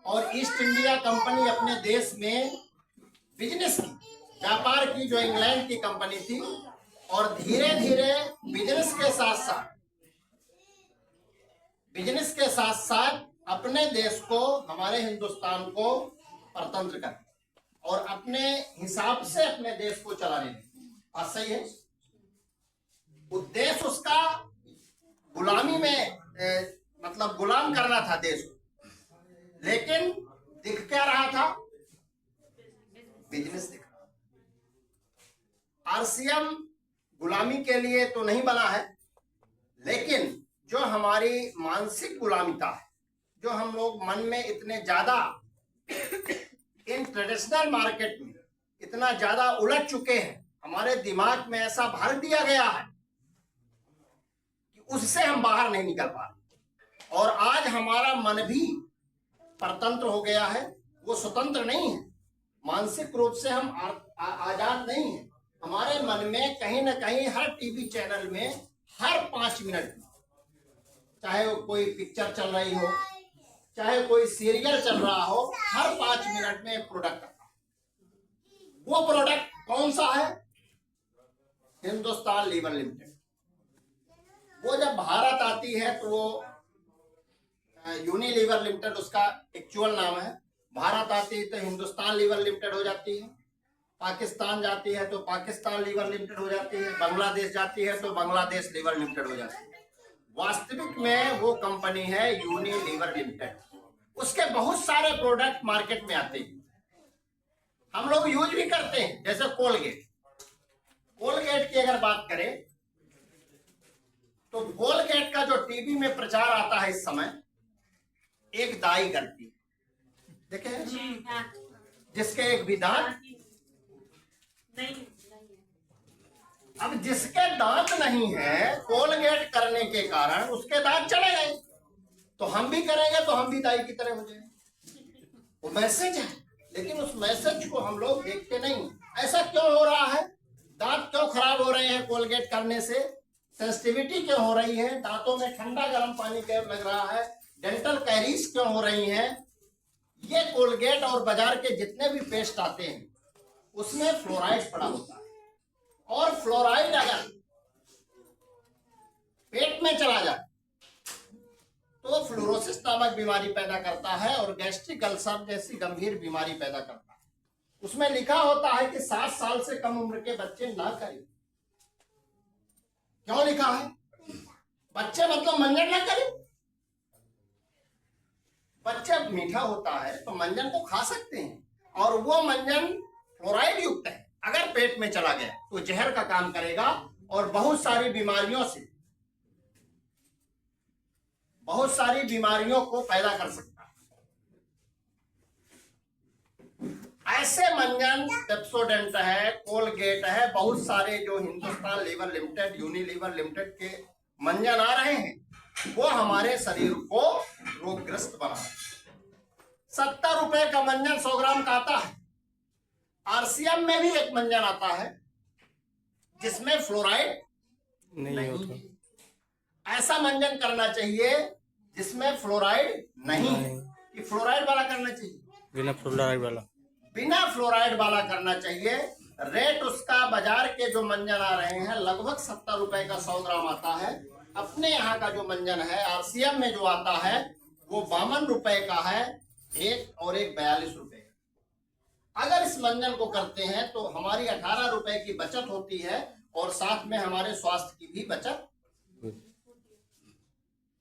और east India company अपने देश में बिजनेस की, व्यापार की, जो इंग्लैंड की कंपनी थी। और धीरे धीरे बिजनेस के साथ साथ अपने देश को, हमारे हिंदुस्तान को परतंत्र कर और अपने हिसाब से अपने देश को चलाने लगे। बात सही है। उद्देश्य उसका गुलामी में मतलब गुलाम करना था देश को, लेकिन दिख क्या रहा था? बिजनेस दिख रहा। आरसीएम गुलामी के लिए तो नहीं बना है, लेकिन जो हमारी मानसिक गुलामिता है, जो हम लोग मन में इतने ज्यादा इन ट्रेडिशनल मार्केट में इतना ज्यादा उलझ चुके हैं, हमारे दिमाग में ऐसा भर दिया गया है कि उससे हम बाहर नहीं निकल पा रहे। और आज हमारा मन भी परतंत्र हो गया है, वो स्वतंत्र नहीं है। मानसिक रूप से हम आजाद नहीं है। हमारे मन में कहीं ना कहीं हर टीवी चैनल में हर 5 मिनट में, चाहे वो कोई पिक्चर चल रही हो, चाहे कोई सीरियल चल रहा हो, हर 5 मिनट में एक प्रोडक्ट आता है। वो प्रोडक्ट कौन सा है? Hindustan Lever Limited. वो जब भारत आती है तो वो यूनिलीवर लिमिटेड उसका एक्चुअल नाम है। भारत आती है तो हिंदुस्तान लीवर लिमिटेड हो जाती है। पाकिस्तान जाती है तो पाकिस्तान लीवर लिमिटेड हो जाती है। बांग्लादेश जाती है तो बांग्लादेश लीवर लिमिटेड हो जाती है। वास्तविक में वो कंपनी है यूनिलीवर लिमिटेड। उसके बहुत सारे प्रोडक्ट मार्केट में आते हैं, हम लोग यूज भी करते हैं। जैसे कोलगेट की अगर बात करें तो कोलगेट का जो टीवी में प्रचार आता है इस समय, एक दाई करती है, देखे जिसके एक भी दांत नहीं। अब जिसके दांत नहीं है, कोलगेट करने के कारण उसके दांत चले गए, तो हम भी करेंगे तो हम भी दाई की तरह हो जाएंगे। वो मैसेज है, लेकिन उस मैसेज को हम लोग देखते नहीं। ऐसा क्यों हो रहा है? दांत क्यों खराब हो रहे हैं कोलगेट करने से? सेंसिटिविटी क्यों हो रही है? दांतों में ठंडा गर्म पानी क्यों लग रहा है? डेंटल कैरीज क्यों हो रही हैं? ये कोलगेट और बाजार के जितने भी पेस्ट आते हैं उसमें फ्लोराइड पड़ा होता है, और फ्लोराइड अगर पेट में चला जाए तो फ्लोरोसिस नामक बीमारी पैदा करता है और गैस्ट्रिक अल्सर जैसी गंभीर बीमारी पैदा करता है। उसमें लिखा होता है कि 7 साल से कम उम्र के बच्चे ना करें। क्यों लिखा है? बच्चे मतलब मंजन ना करें। बच्चा मीठा होता है तो मंजन को खा सकते हैं, और वो मंजन फ्लोराइड युक्त है। अगर पेट में चला गया तो जहर का काम करेगा और बहुत सारी बीमारियों को पैदा कर सकता है। ऐसे मंजन पेप्सोडेंट है, कोलगेट है, बहुत सारे जो Hindustan Lever Limited, Unilever Limited के मंजन आ रहे हैं, वो हमारे शरीर को रोगग्रस्त बना रहे हैं। 70 रुपए का मंजन 100 ग्राम का आता है। आरसीएम में भी एक मंजन आता है जिसमें फ्लोराइड नहीं होता। ऐसा मंजन करना चाहिए जिसमें फ्लोराइड नहीं है, कि फ्लोराइड वाला करना चाहिए, बिना फ्लोराइड वाला करना चाहिए। रेट उसका बाजार के जो मंजन आ रहे हैं लगभग 70 रुपए का 100 ग्राम आता है। अपने यहाँ का जो मंजन है आरसीएम में जो आता है वो 52 रुपए का है, एक और एक 42 रुपए का। अगर इस मंजन को करते हैं तो हमारी 18 रुपए की बचत होती है, और साथ में हमारे स्वास्थ्य की भी बचत।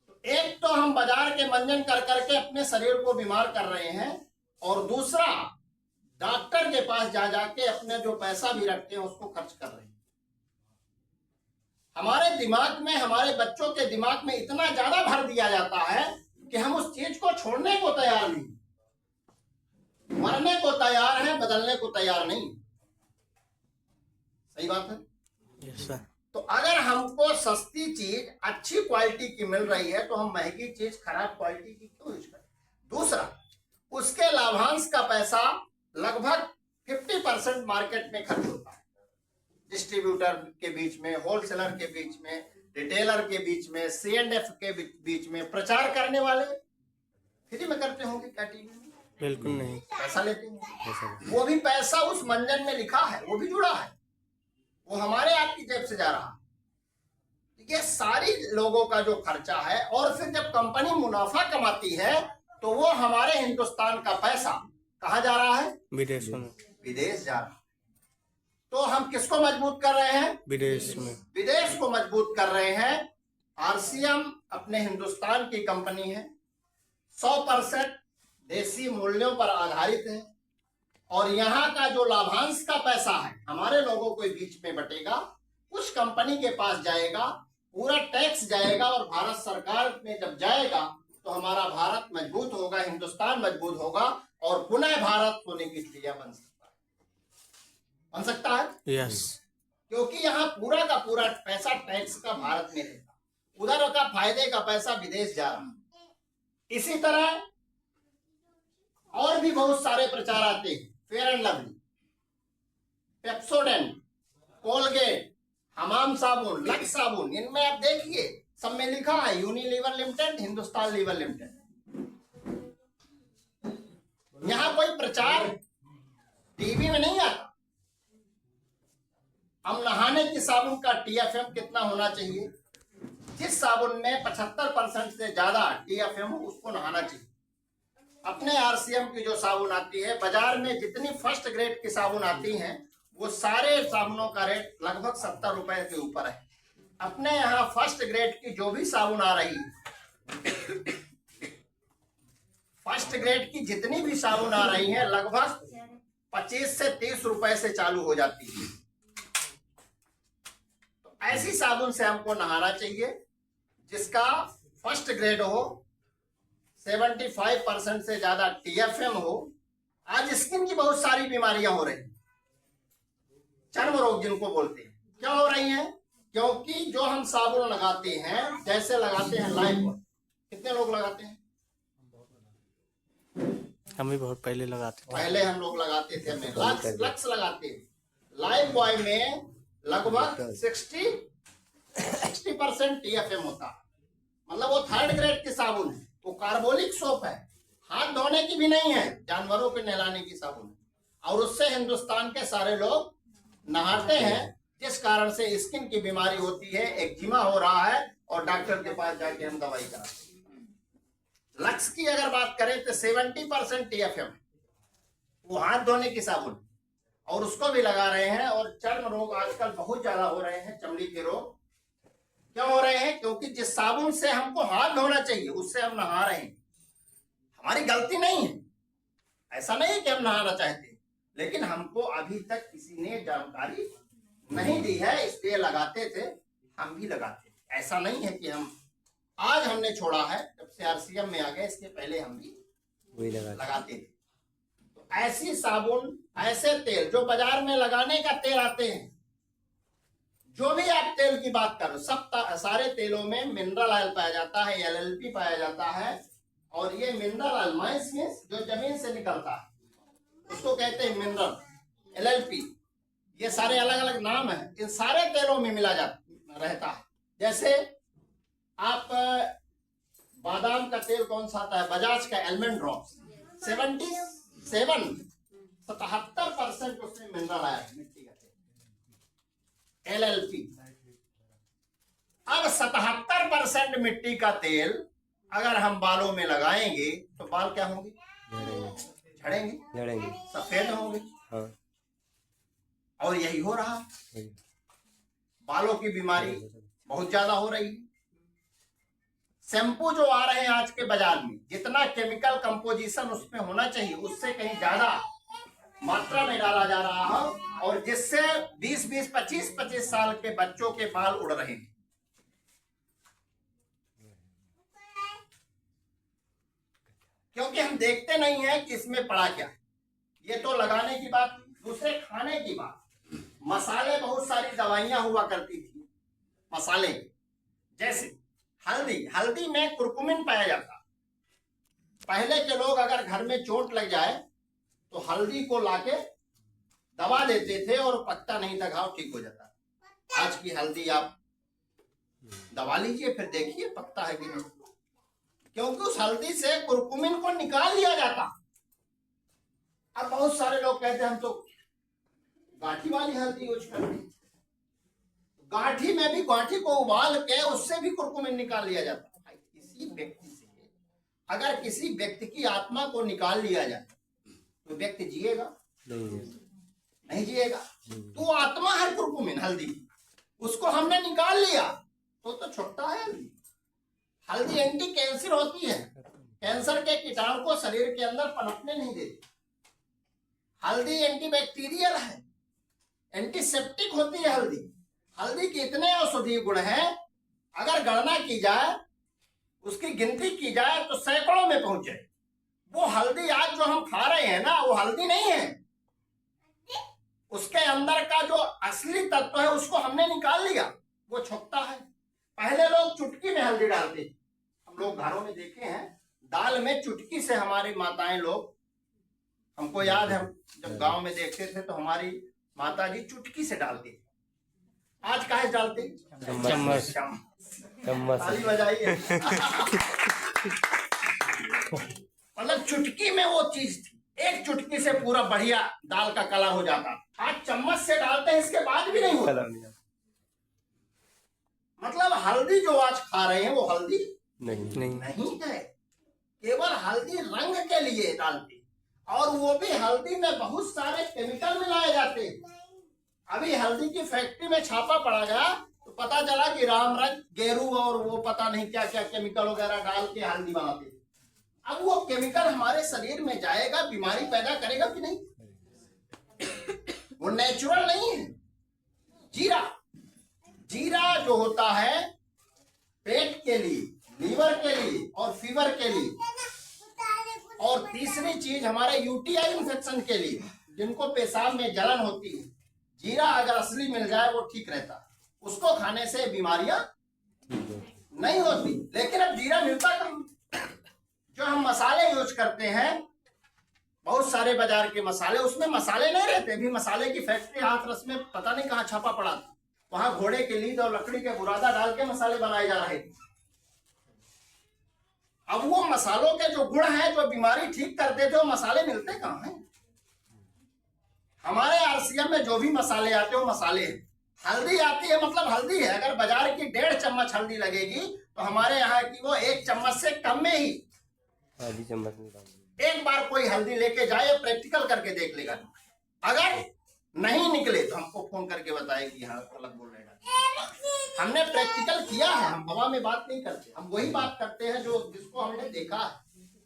तो एक तो हम बाजार के मंजन कर करके अपने शरीर को बीमार कर रहे हैं, और दूसरा डॉक्टर के पास जा जाके अपने जो पैसा भी रखते हैं उसको खर्च कर रहे हैं। हमारे दिमाग में, हमारे बच्चों के दिमाग में इतना ज्यादा भर दिया जाता है कि हम उस चीज को छोड़ने को तैयार नहीं, मरने को तैयार है, बदलने को तैयार नहीं। सही बात है? Yes sir. तो अगर हमको सस्ती चीज अच्छी क्वालिटी की मिल रही है तो हम महंगी चीज खराब क्वालिटी की क्यों यूज करें? दूसरा, उसके लाभांश का पैसा लगभग 50% मार्केट में खर्च होता है। डिस्ट्रीब्यूटर के बीच में, होलसेलर के बीच में, रिटेलर के बीच में, C&F के बीच में, प्रचार करने वाले फ्री में करते होंगे क्या टीवी में? बिल्कुल नहीं। पैसा लेते हैं। ऐसा नहीं। वो भी पैसा उस मंजन में लिखा है, वो भी जुड़ा है, वो हमारे आपकी जेब से जा रहा है। ये सारी लोगों का जो खर्चा है, और फिर जब कंपनी मुनाफा कमाती है तो वो हमारे हिंदुस्तान का पैसा कहाँ जा रहा है? विदेशों में। विदेश जा रहा है। तो हम किसको मजबूत कर रहे हैं? विदेश में। विदेश को मजबूत कर रहे हैं। आरसीएम अपने हिंदुस्तान की कंपनी है, 100% देसी मूल्यों पर आधारित है, और यहाँ का जो लाभांश का पैसा है हमारे लोगों को बीच में बटेगा, उस कंपनी के पास जाएगा, पूरा टैक्स जाएगा, और भारत सरकार में जब जाएगा तो हमारा भारत मजबूत होगा, हिंदुस्तान मजबूत होगा, और पुनः भारत होने की स्थितियां बन सकता है। यस। क्योंकि यहाँ पूरा का पूरा पैसा टैक्स का भारत में रहेगा, उधर का फायदे का पैसा विदेश जा रहा है। इसी तरह और भी बहुत सारे प्रचार आते हैं, fair and lovely, Pepsodent, Colgate, हमाम साबुन, लक्स साबुन, इनमें आप देखिए सब में लिखा है Unilever Limited, Hindustan Lever Limited. यहाँ कोई प्रचार टीवी में नहीं आता। हम नहाने की साबुन का टीएफएम कितना होना चाहिए, जिस साबुन में 75% से ज्यादा टीएफएम हो उसको नहाना चाहिए। अपने आरसीएम की जो साबुन आती है, बाजार में जितनी फर्स्ट ग्रेड की साबुन आती हैं वो सारे साबुनों का रेट लगभग 70 रुपए के ऊपर है। अपने यहाँ फर्स्ट ग्रेड की जो भी साबुन आ रही है, फर्स्ट ग्रेड की जितनी भी साबुन आ रही है लगभग 25 से 30 रुपए से चालू हो जाती है। तो ऐसी साबुन से हमको नहाना चाहिए जिसका फर्स्ट ग्रेड हो, 75% से ज्यादा टीएफएम हो। आज स्किन की बहुत सारी बीमारियां हो रही, चर्म रोग जिनको बोलते हैं, क्या हो रही हैं? क्योंकि जो हम साबुन लगाते हैं, जैसे लगाते हैं लाइफ, कितने लोग लगाते हैं? हम भी बहुत पहले लगाते थे। पहले हम लोग लगाते थे, हमें लक्स लगाते हैं। लाइफ बॉय में लगभग 60% टीएफएम होता है, मतलब वो थर्ड ग्रेड की साबुन है, वो कार्बोलिक सोप है, हाथ धोने की भी नहीं है, जानवरों के नहलाने की साबुन है, और उससे हिंदुस्तान के सारे लोग नहाते हैं, जिस कारण से स्किन की बीमारी होती है, एक्जिमा हो रहा है, और डॉक्टर के पास जाके हम दवाई कराते हैं। लक्स की अगर बात करें तो 70% टीएफएम है, वो हाथ धोने की साबुन, और उसको भी लगा रहे हैं। और चर्म रोग आजकल बहुत ज्यादा हो रहे हैं, चमड़ी के रोग क्यों हो रहे हैं? क्योंकि जिस साबुन से हमको हाथ धोना चाहिए उससे हम नहा रहे हैं। हमारी गलती नहीं है, ऐसा नहीं है कि हम नहाना चाहते, लेकिन हमको अभी तक किसी ने जानकारी नहीं दी है, इसलिए लगाते थे, हम भी लगाते थे। ऐसा नहीं है कि हम आज हमने छोड़ा है, जब से आरसीएम में आ गए, इसके पहले हम भी वही लगाते थे। तो ऐसी साबुन, ऐसे तेल जो बाजार में लगाने का तेल आते हैं, जो भी आप तेल की बात करो, सब सारे तेलों में मिनरल ऑयल पाया जाता है, एलएलपी पाया जाता है, और ये मिनरल ऑयल माइंस में जो जमीन से निकलता है उसको कहते हैं मिनरल, एलएलपी, ये सारे अलग अलग नाम है, इन सारे तेलों में मिला जाता रहता है। जैसे आप बादाम का तेल कौन सा आता है, बजाज का एलमंड ड्रॉप्स, 77% उसमें मिनरल आया है, मिट्टी का तेल, एलएलपी। अब 77% मिट्टी का तेल अगर हम बालों में लगाएंगे तो बाल क्या होंगे? झड़ेंगे, सफेद होंगे। हाँ। और यही हो रहा, बालों की बीमारी बहुत ज्यादा हो रही है। शैम्पू जो आ रहे हैं आज के बाजार में, जितना केमिकल कंपोजिशन उसमें होना चाहिए उससे कहीं ज्यादा मात्रा में डाला जा रहा है, और जिससे 20-20, 25-25 साल के बच्चों के बाल उड़ रहे हैं। क्योंकि हम देखते नहीं है कि इसमें पड़ा क्या है। ये तो लगाने की बात, दूसरे खाने की बात। मसाले, बहुत सारी दवाइयां हुआ करती थी मसाले, जैसे हल्दी में कुरकुमिन पाया जाता। पहले के लोग अगर घर में चोट लग जाए तो हल्दी को लाके दबा देते थे और पकता नहीं था, घाव ठीक हो जाता। आज की हल्दी आप दबा लीजिए, फिर देखिए पकता है कि नहीं, क्योंकि उस हल्दी से कुरकुमिन को निकाल लिया जाता। अब बहुत सारे लोग कहते हैं हम तो गांठी वाली हल्दी यूज करते हैं। गांठी में भी गांठी को उबाल के उससे भी कुरकुमिन निकाल लिया जाता है। भाई किसी व्यक्ति से अगर किसी व्यक्ति की आत्मा को निकाल लिया जाए तो व्यक्ति जिएगा? नहीं जिएगा। तो आत्मा है कुरकुमिन हल्दी, उसको हमने निकाल लिया तो छुट्टा है हल्दी। हल्दी एंटी कैंसर होती है, कैंसर के कीटाणु को शरीर के अंदर पनपने नहीं देती। हल्दी एंटीबैक्टीरियल है, एंटीसेप्टिक होती है हल्दी। हल्दी के इतने औषधीय गुण हैं, अगर गणना की जाए, उसकी गिनती की जाए तो सैकड़ों में पहुंच जाए। वो हल्दी आज जो हम खा रहे हैं ना, वो हल्दी नहीं है। उसके अंदर का जो असली तत्व है उसको हमने निकाल लिया, वो छुट्टा है। पहले लोग चुटकी में हल्दी डालते थे। हम लोग घरों में देखे हैं, दाल में चुटकी से हमारी माताएं लोग, हमको याद है जब गांव में देखते थे तो हमारी माता जी चुटकी से डालती थी। आज काहे डालते? चम्मच। ताली बजाइए। मतलब चुटकी में वो चीज थी, एक चुटकी से पूरा बढ़िया दाल का कलर हो जाता। आज चम्मच से डालते हैं, इसके बाद भी नहीं होता। मतलब हल्दी जो आज खा रहे हैं वो हल्दी नहीं है, केवल हल्दी रंग के लिए डालते, और वो भी हल्दी में बहुत सारे केमिकल मिलाए जाते हैं। अभी हल्दी की फैक्ट्री में छापा पड़ा गया तो पता चला कि रामरंग, गेरू और वो पता नहीं क्या क्या केमिकल वगैरह डाल के हल्दी बनाते। अब वो केमिकल हमारे शरीर में जाएगा, बीमारी पैदा करेगा कि नहीं? वो नेचुरल नहीं है। जीरा, जीरा जो होता है पेट के लिए, लीवर के लिए और फीवर के लिए, और तीसरी चीज हमारे यूटीआई इन्फेक्शन के लिए, जिनको पेशाब में जलन होती है, जीरा अगर असली मिल जाए वो ठीक रहता। उसको खाने से बीमारियां नहीं होती। लेकिन अब जीरा मिलता कहाँ? जो हम मसाले यूज करते हैं, बहुत सारे बाजार के मसाले, उसमें मसाले नहीं रहते। भी मसाले की फैक्ट्री हाथरस में पता नहीं कहाँ छापा पड़ा था, वहां घोड़े के लीद और लकड़ी के बुरादा डाल के मसाले बनाए जा रहे थे। अब वो मसालों के जो गुण हैं, जो बीमारी ठीक करते थे, वो मसाले मिलते कहाँ हैं? हमारे आरसीएम में जो भी मसाले आते हैं वो मसाले हैं। हल्दी आती है मतलब हल्दी है। अगर बाजार की 1.5 चम्मच हल्दी लगेगी तो हमारे यहाँ की वो 1 चम्मच से कम में ही आधी चम्मच एक बार कोई हल्दी लेके जाए, प्रैक्टिकल करके देख लेगा। अगर नहीं निकले तो हमको फोन करके बताए कि हाँ गलत बोल रहे हैं। हमने प्रैक्टिकल किया है, हम हवा में बात नहीं करते। हम वही बात करते हैं जो जिसको हमने देखा है,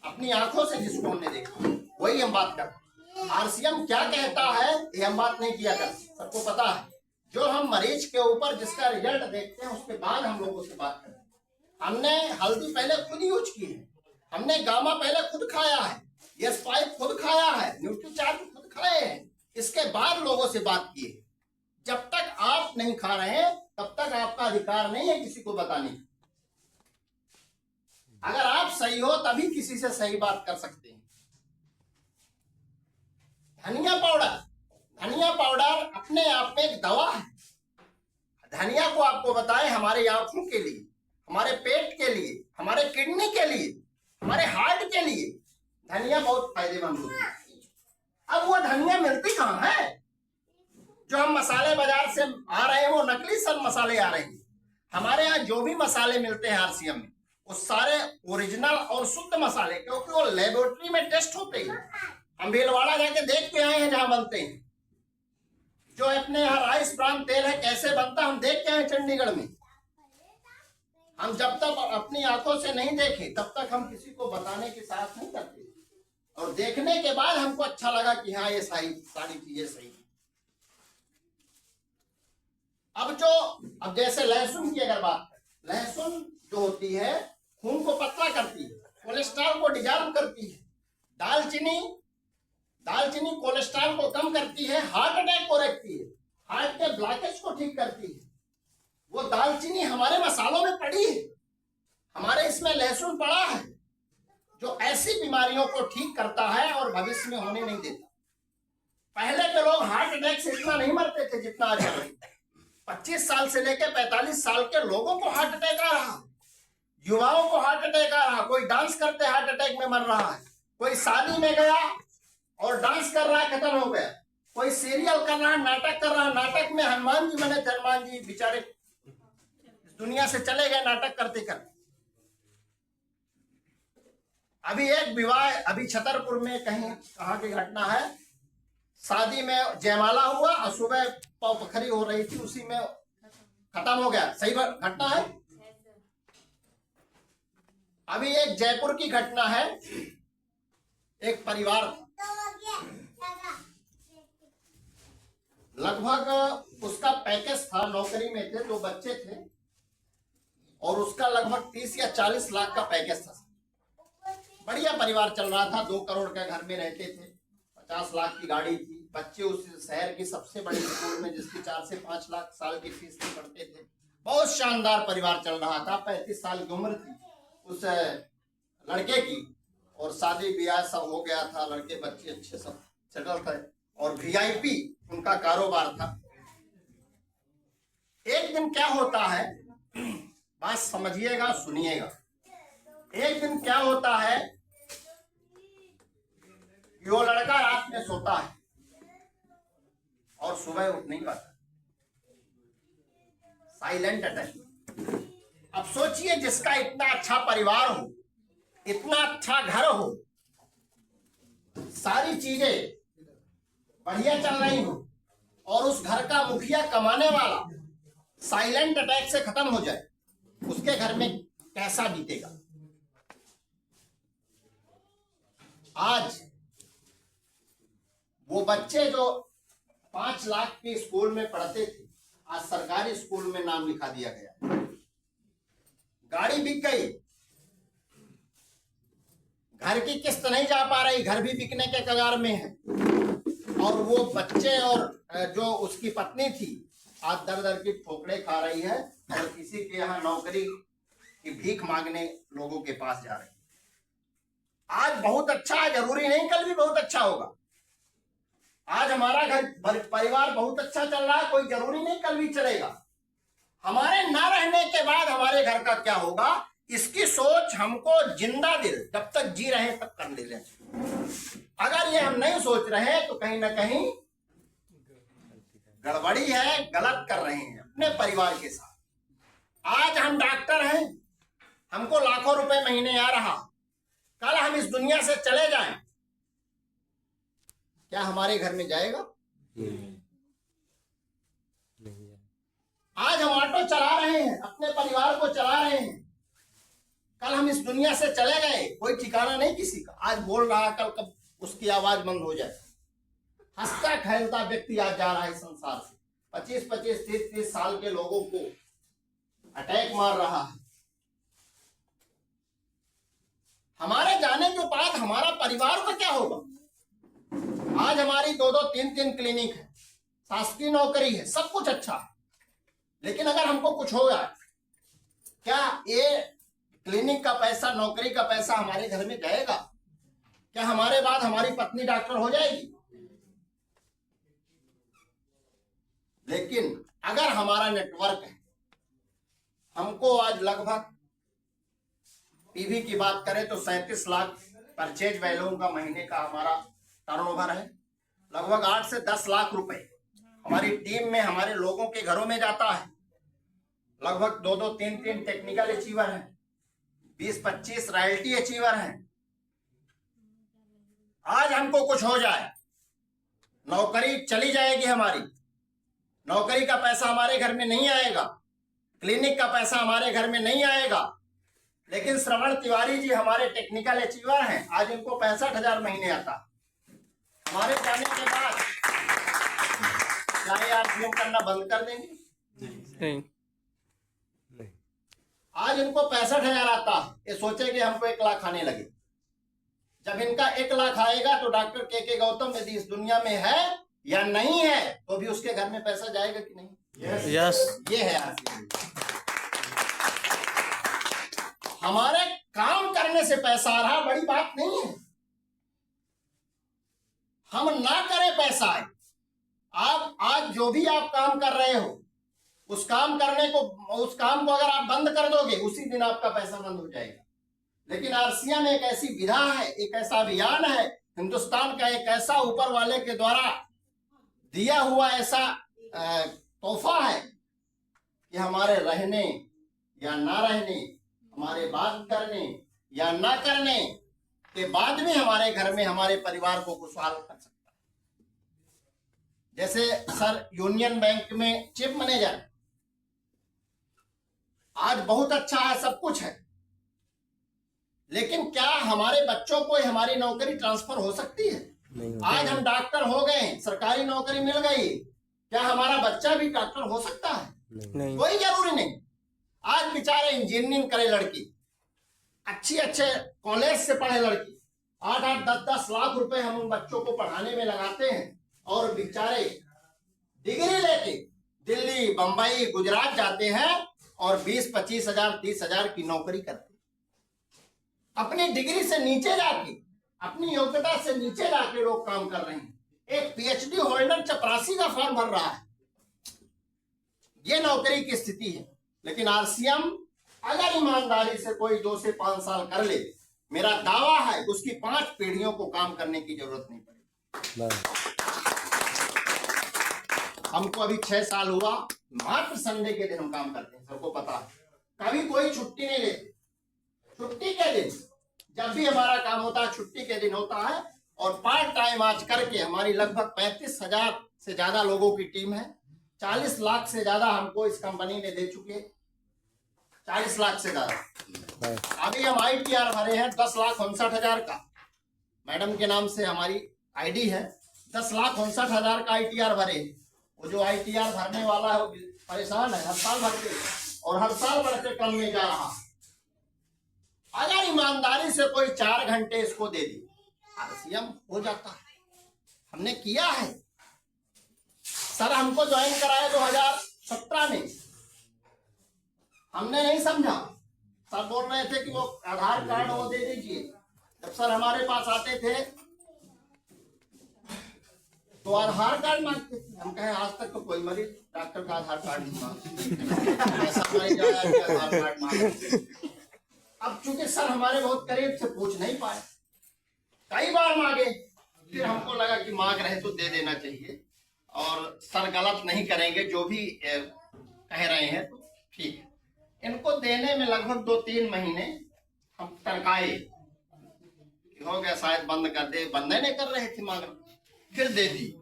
अपनी आंखों से जिसको हमने देखा वही हम बात करते हैं। आरसीएम क्या कहता है ये हम बात नहीं किया करते, सबको पता है। जो हम मरीज के ऊपर जिसका रिजल्ट देखते हैं उसके बाद हम लोगों से बात करते हैं। हमने हल्दी पहले खुद यूज की है, हमने गामा पहले खुद खाया है, S5 खुद खाया है, न्यूट्रीचार्ज खुद खाए हैं, इसके बाद लोगों से बात की है। जब तक आप नहीं खा रहे हैं तब तक आपका अधिकार नहीं है किसी को बताने का। अगर आप सही हो तभी किसी से सही बात कर सकते हैं। धनिया पाउडर, धनिया पाउडर अपने आप में एक दवा है। धनिया को आपको बताएं, हमारे आंखों के लिए, हमारे पेट के लिए, हमारे किडनी के लिए, हमारे हार्ट के लिए धनिया बहुत फायदेमंद होती है। अब वो धनिया मिलती कहाँ है? जो हम मसाले बाजार से आ रहे हैं वो नकली सब मसाले आ रहे हैं। हमारे यहाँ जो भी मसाले मिलते हैं आरसीएम में वो सारे ओरिजिनल और शुद्ध मसाले, क्योंकि वो लेबोरेटरी में टेस्ट होते हैं। हम भीलवाड़ा जाके देख के आए हैं जहाँ बनते हैं। जो अपने यहाँ राइस ब्रान तेल है कैसे बनता हम देख के आए चंडीगढ़ में। हम जब तक अपनी आंखों से नहीं देखे तब तक हम किसी को बताने के साथ नहीं करते, और देखने के बाद हमको अच्छा लगा कि हाँ ये सारी चीजें सही है। अब जैसे लहसुन की अगर बात करें, लहसुन जो होती है खून को पतला करती है, कोलेस्ट्रॉल को डिजॉल्व करती है। दालचीनी कोलेस्ट्रॉल को कम करती है, हार्ट अटैक को रोकती है, हार्ट के ब्लॉकेज को ठीक करती है। वो दालचीनी हमारे मसालों में पड़ी है, हमारे इसमें लहसुन पड़ा है, जो ऐसी बीमारियों को ठीक करता है और भविष्य में होने नहीं देता। पहले के लोग हार्ट अटैक से इतना नहीं मरते थे जितना आज मरते हैं। 25 साल से लेकर 45 साल के लोगों को हार्ट अटैक आ रहा है, युवाओं को हार्ट अटैक आ रहा है। कोई डांस करते हार्ट अटैक में मर रहा है, कोई शादी में गया और डांस कर रहा है, खत्म हो गया। कोई सीरियल कर रहा है, नाटक कर रहा है, नाटक में हनुमान जी बने, हनुमान जी बेचारे इस दुनिया से चले गए नाटक करते करते। अभी एक विवाह, अभी छतरपुर में कहीं कहाँ की घटना है, शादी में जयमाला हुआ और सुबह पखरी हो रही थी, उसी में खत्म हो गया। सही घटना है। अभी एक जयपुर की घटना है, एक परिवार लगभग उसका पैकेज था, नौकरी में थे, 2 बच्चे थे और उसका लगभग 30 या 40 लाख का पैकेज था। बढ़िया परिवार चल रहा था, 2 करोड़ के घर में रहते थे, 50 लाख की गाड़ी थी, बच्चे उस शहर की सबसे बड़ी स्कूल में जिसकी 4 से 5 लाख साल की फीस में पढ़ते थे। बहुत शानदार परिवार चल रहा था। 35 साल की उम्र थी उस लड़के की और शादी ब्याह सब हो गया था, लड़के बच्चे अच्छे सब सेटल थे और वीआईपी उनका कारोबार था। एक दिन क्या होता है, बात समझिएगा, सुनिएगा। एक दिन क्या होता है, वो लड़का रात में सोता है और सुबह उठ नहीं पाता, साइलेंट अटैक। अब सोचिए, जिसका इतना अच्छा परिवार हो, इतना अच्छा घर हो, सारी चीजें बढ़िया चल रही हो और उस घर का मुखिया कमाने वाला साइलेंट अटैक से खत्म हो जाए, उसके घर में कैसा बीतेगा। आज वो बच्चे जो 5 लाख के स्कूल में पढ़ते थे, आज सरकारी स्कूल में नाम लिखा दिया गया। गाड़ी बिक गई, घर की किस्त नहीं जा पा रही, घर भी बिकने के कगार में है और वो बच्चे और जो उसकी पत्नी थी आज दर दर की ठोकरें खा रही है और किसी के यहाँ नौकरी की भीख मांगने लोगों के पास जा रही है। आज बहुत अच्छा है, जरूरी नहीं कल भी बहुत अच्छा होगा। आज हमारा घर परिवार बहुत अच्छा चल रहा है, कोई जरूरी नहीं कल भी चलेगा। हमारे ना रहने के बाद हमारे घर का क्या होगा, इसकी सोच हमको जिंदा दिल जब तक जी रहे तब कर ले लें। अगर ये हम नहीं सोच रहे तो कहीं ना कहीं गड़बड़ी है, गलत कर रहे हैं अपने परिवार के साथ। आज हम डॉक्टर हैं, हमको लाखों रुपए महीने आ रहा, कल हम इस दुनिया से चले जाएं, क्या हमारे घर में जाएगा? आज हम ऑटो चला रहे हैं, अपने परिवार को चला रहे हैं, कल हम इस दुनिया से चले गए, कोई ठिकाना नहीं किसी का। आज बोल रहा, कल कब उसकी आवाज बंद हो जाए। हंसता खेलता व्यक्ति आज जा रहा है संसार से। 25-25, 30-30 साल के लोगों को अटैक मार रहा है। हमारे जाने के बाद हमारा परिवार का क्या होगा? आज हमारी 2-2, 3-3 क्लिनिक है, शासकीय नौकरी है, सब कुछ अच्छा है, लेकिन अगर हमको कुछ हो जाए, क्या ये क्लिनिक का पैसा, नौकरी का पैसा हमारे घर में जाएगा? क्या हमारे बाद हमारी पत्नी डॉक्टर हो जाएगी? लेकिन अगर हमारा नेटवर्क है, हमको आज लगभग पीवी की बात करें तो 37 लाख परचेज वैल्यू का महीने का हमारा टर्नओवर है। लगभग 8 से 10 लाख रुपए हमारी टीम में, हमारे लोगों के घरों में जाता है। लगभग 2-2, 3-3 टेक्निकल अचीवर हैं, 20-25 रॉयल्टी अचीवर हैं। आज हमको कुछ हो जाए, नौकरी चली जाएगी हमारी, नौकरी का पैसा हमारे घर में नहीं आएगा, क्लिनिक का पैसा हमारे घर में नहीं आएगा। लेकिन श्रवण तिवारी जी हमारे टेक्निकल अचीवर हैं, आज इनको 65,000 महीने आता। हमारे जाने के बाद क्या ये आरसीएम करना बंद कर देंगे? नहीं। आज इनको 65,000 आता, ये सोचे कि हमको 1 लाख आने लगे। जब इनका 1 लाख आएगा तो डॉक्टर के गौतम यदि इस दुनिया में है या नहीं है तो भी उसके घर में पैसा जाएगा कि नहीं? यस। ये है आरसीएम। हमारे काम करने से पैसा आ रहा, बड़ी बात नहीं है। हम ना करें पैसा आए। आप आज जो भी आप काम कर रहे हो, उस काम को अगर आप बंद कर दोगे, उसी दिन आपका पैसा बंद हो जाएगा। लेकिन आरसीएम एक ऐसी विधा है, एक ऐसा अभियान है हिंदुस्तान का एक ऐसा ऊपर वाले के द्वारा दिया हुआ ऐसा तोहफा है कि हमारे रहने या ना रहने, हमारे बात करने या ना करने के बाद में हमारे घर में हमारे परिवार को खुशहाल कर सकता है। जैसे सर यूनियन बैंक में चीफ मैनेजर, आज बहुत अच्छा है, सब कुछ है, लेकिन क्या हमारे बच्चों को हमारी नौकरी ट्रांसफर हो सकती है? आज हम डॉक्टर हो गए, सरकारी नौकरी मिल गई, क्या हमारा बच्चा भी डॉक्टर हो सकता है? नहीं। कोई जरूरी नहीं। आज बेचारे इंजीनियरिंग करे लड़की, अच्छे कॉलेज से पढ़े लड़की, 8-8, 10-10 लाख रुपए हम उन बच्चों को पढ़ाने में लगाते हैं, और बेचारे डिग्री लेके दिल्ली, बंबई, गुजरात जाते हैं और 20-25 हजार, 30 हजार की नौकरी करते हैं। अपनी डिग्री से नीचे जाके, अपनी योग्यता से नीचे जाके लोग काम कर रहे हैं। एक पीएचडी होल्डर चपरासी का फॉर्म भर रहा है। ये नौकरी की स्थिति है। लेकिन आरसीएम अगर ईमानदारी से कोई 2 से 5 साल कर ले, मेरा दावा है उसकी 5 पीढ़ियों को काम करने की जरूरत नहीं पड़ेगी। हमको अभी 6 साल हुआ, मात्र संडे के दिन हम काम करते हैं, सबको पता है। कभी कोई छुट्टी नहीं लेते। छुट्टी के दिन जब भी हमारा काम होता है, छुट्टी के दिन होता है। और पार्ट टाइम आज करके हमारी लगभग 35 हजार से ज्यादा लोगों की टीम है। 40 लाख से ज्यादा हमको इस कंपनी ने दे चुके, 40 लाख से ज्यादा। अभी हम ITR भरे हैं 10,59,000 का। मैडम के नाम से हमारी आईडी है, 10,59,000 का ITR भरे। वो जो ITR भरने वाला है वो परेशान है, हर साल भरते और हर साल बढ़ते कम में जा रहा। अगर ईमानदारी से कोई 4 घंटे इसको दे दी, आरसीएम हो जाता है। हमने किया है। सर हमको ज्वाइन कराया 2017 में, हमने नहीं समझा। सर बोल रहे थे कि वो आधार कार्ड वो दे दीजिए। जब सर हमारे पास आते थे तो आधार कार्ड मांगते थे। हम कहे आज तक तो कोई मरीज डॉक्टर का आधार कार्ड नहीं मांगता, ऐसा मरीज आया कि आधार कार्ड मांगते। अब चूंकि सर हमारे बहुत करीब से पूछ नहीं पाए, कई बार मांगे, फिर हमको लगा कि मांग रहे तो दे देना चाहिए और सर गलत नहीं करेंगे, जो भी कह रहे हैं तो ठीक है। इनको देने में लगभग 2-3 महीने हम टरकाए, हो गया शायद बंद कर दे, बंद नहीं कर रहे थे मांगना, फिर दे दी।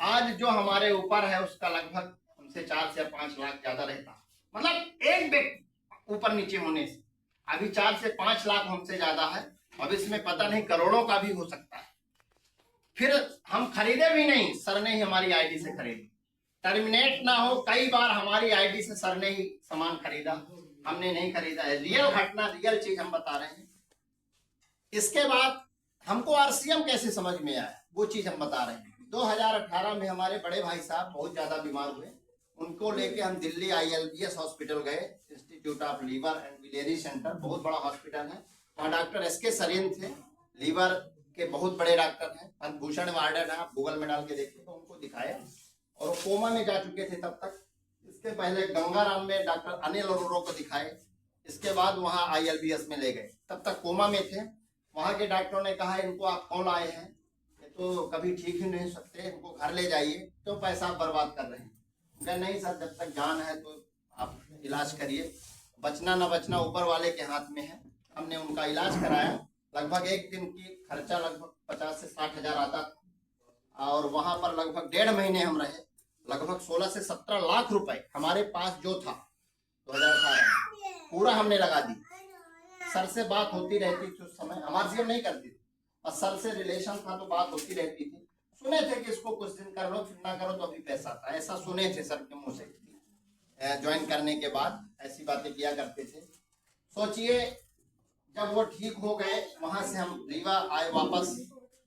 आज जो हमारे ऊपर है उसका लगभग हमसे 4 से 5 लाख ज्यादा रहता, मतलब एक व्यक्ति ऊपर नीचे होने से। अभी 4 से 5 लाख हमसे ज्यादा है, अब इसमें पता नहीं करोड़ों का भी हो सकता है। फिर हम खरीदे भी नहीं, सर ने ही हमारी आईडी से खरीदी। टर्मिनेट ना हो, कई बार हमारी आईडी से सर ने ही सामान खरीदा, हमने नहीं खरीदा है। रियल घटना, रियल चीज हम बता रहे हैं। इसके बाद हमको आरसीएम कैसे समझ में आया, वो चीज हम बता रहे हैं। 2018 में हमारे बड़े भाई साहब बहुत ज्यादा बीमार हुए, उनको लेके हम दिल्ली ILBS हॉस्पिटल गए, Institute of Liver and Biliary Centre, बहुत बड़ा हॉस्पिटल है। वहाँ डॉक्टर SK सरीन थे, लीवर के बहुत बड़े डॉक्टर हैं, पद्मभूषण वार्डन है, आप गूगल में डाल के देखिए। तो उनको दिखाया और कोमा में जा चुके थे तब तक। इसके पहले गंगाराम में डॉक्टर अनिल अरोड़ा को दिखाए, इसके बाद वहाँ ILBS में ले गए, तब तक कोमा में थे। वहाँ के डॉक्टरों ने कहा इनको आप कौन आए हैं, ये तो कभी ठीक ही नहीं सकते, इनको घर ले जाइए, तो पैसा बर्बाद कर रहे हैं। नहीं सर, जब तक जान है तो आप इलाज करिए, बचना न बचना ऊपर वाले के हाथ में है। हमने उनका इलाज कराया, लगभग एक दिन की खर्चा लगभग 50 से 60 हजार आता था। और वहां पर लगभग 1.5 महीने हम रहे, लगभग 16 से 17 लाख रुपए हमारे पास जो था 2018 पूरा हमने लगा दी। सर से बात होती रहती थी, उस समय हमारे से नहीं करती थी, और सर से रिलेशन था तो बात होती रहती थी। सुने थे कि इसको कुछ दिन कर लो, फिर ना करो तो अभी पैसा आता, ऐसा सुने थे सर के मुंह से। ज्वाइन करने के बाद ऐसी बातें किया करते थे। सोचिए जब वो ठीक हो गए, वहां से हम रीवा आए, वापस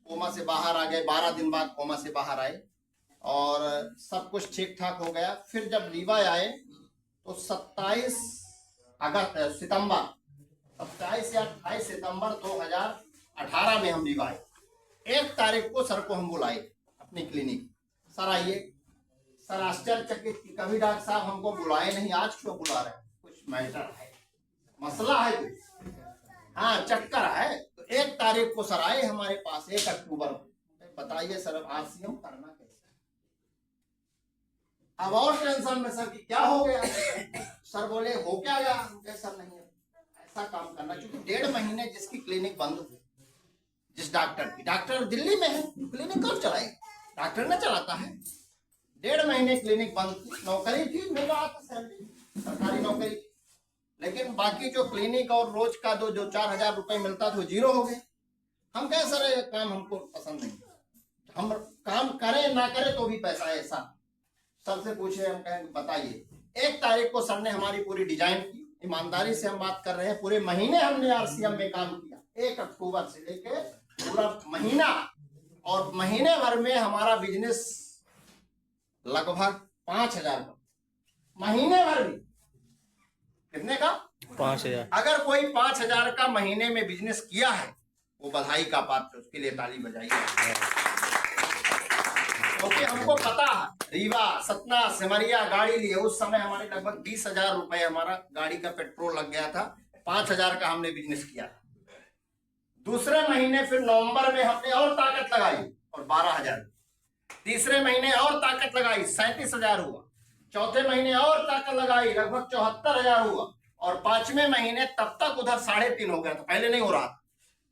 कोमा से बाहर आ गए, 12 दिन बाद कोमा से बाहर आए और सब कुछ ठीक ठाक हो गया। फिर जब रीवा आए तो 27 सितंबर 27 या 28 सितंबर 2018 में हम रीवा आए। 1 तारीख को सर को हम बुलाए अपनी क्लिनिक, सर आइए। सर आश्चर्यचकित कि कभी डॉक्टर साहब हमको बुलाए नहीं, आज क्यों बुला रहे हैं, कुछ मैटर है, मसला है कुछ, हाँ चक्कर है। तो 1 तारीख को सर आए हमारे पास 1 अक्टूबर को, बताइए सर अब आरसीएम करना कैसे। अब और टेंशन में सर कि क्या हो गया। सर बोले हो क्या गया, सर नहीं ऐसा काम करना, क्योंकि 1.5 महीने जिसकी क्लिनिक बंद हुई, जिस डॉक्टर की, डॉक्टर दिल्ली में है, क्लिनिक कब चलाएगा, डॉक्टर ने चलाता है। 1.5 महीने क्लिनिक बंद थी, नौकरी थी, मिल रहा था सैलरी, सरकारी नौकरी, लेकिन बाकी जो क्लिनिक और रोज का जो 4,000 रुपए मिलता था वो जीरो हो गया। हम कहे सर ये काम हमको पसंद नहीं, हम काम करें ना करें तो भी पैसा है ऐसा। सर से पूछे, हम कहें बताइए। 1 तारीख को सर ने हमारी पूरी डिजाइन की, ईमानदारी से हम बात कर रहे हैं, पूरे महीने हमने आरसीएम में काम किया, 1 अक्टूबर से लेके पूरा महीना, और महीने भर में हमारा बिजनेस लगभग 5,000 का, महीने भर में। कितने का? 5,000। अगर कोई 5,000 का महीने में बिजनेस किया है वो बधाई का पात्र, उसके लिए ताली बजाइए। क्योंकि हमको पता है, रीवा, सतना, सिमरिया गाड़ी लिए उस समय हमारे लगभग 20,000 रुपए हमारा गाड़ी का पेट्रोल लग गया था। 5,000 का हमने बिजनेस किया। दूसरे महीने फिर नवंबर में हमने और ताकत लगाई और 12,000। तीसरे महीने और ताकत लगाई, 37,000 हुआ। चौथे महीने और ताकत लगाई, लगभग 74,000 हुआ। और 5वें महीने तब तक उधर 3.5 हो गया था, पहले नहीं हो रहा था,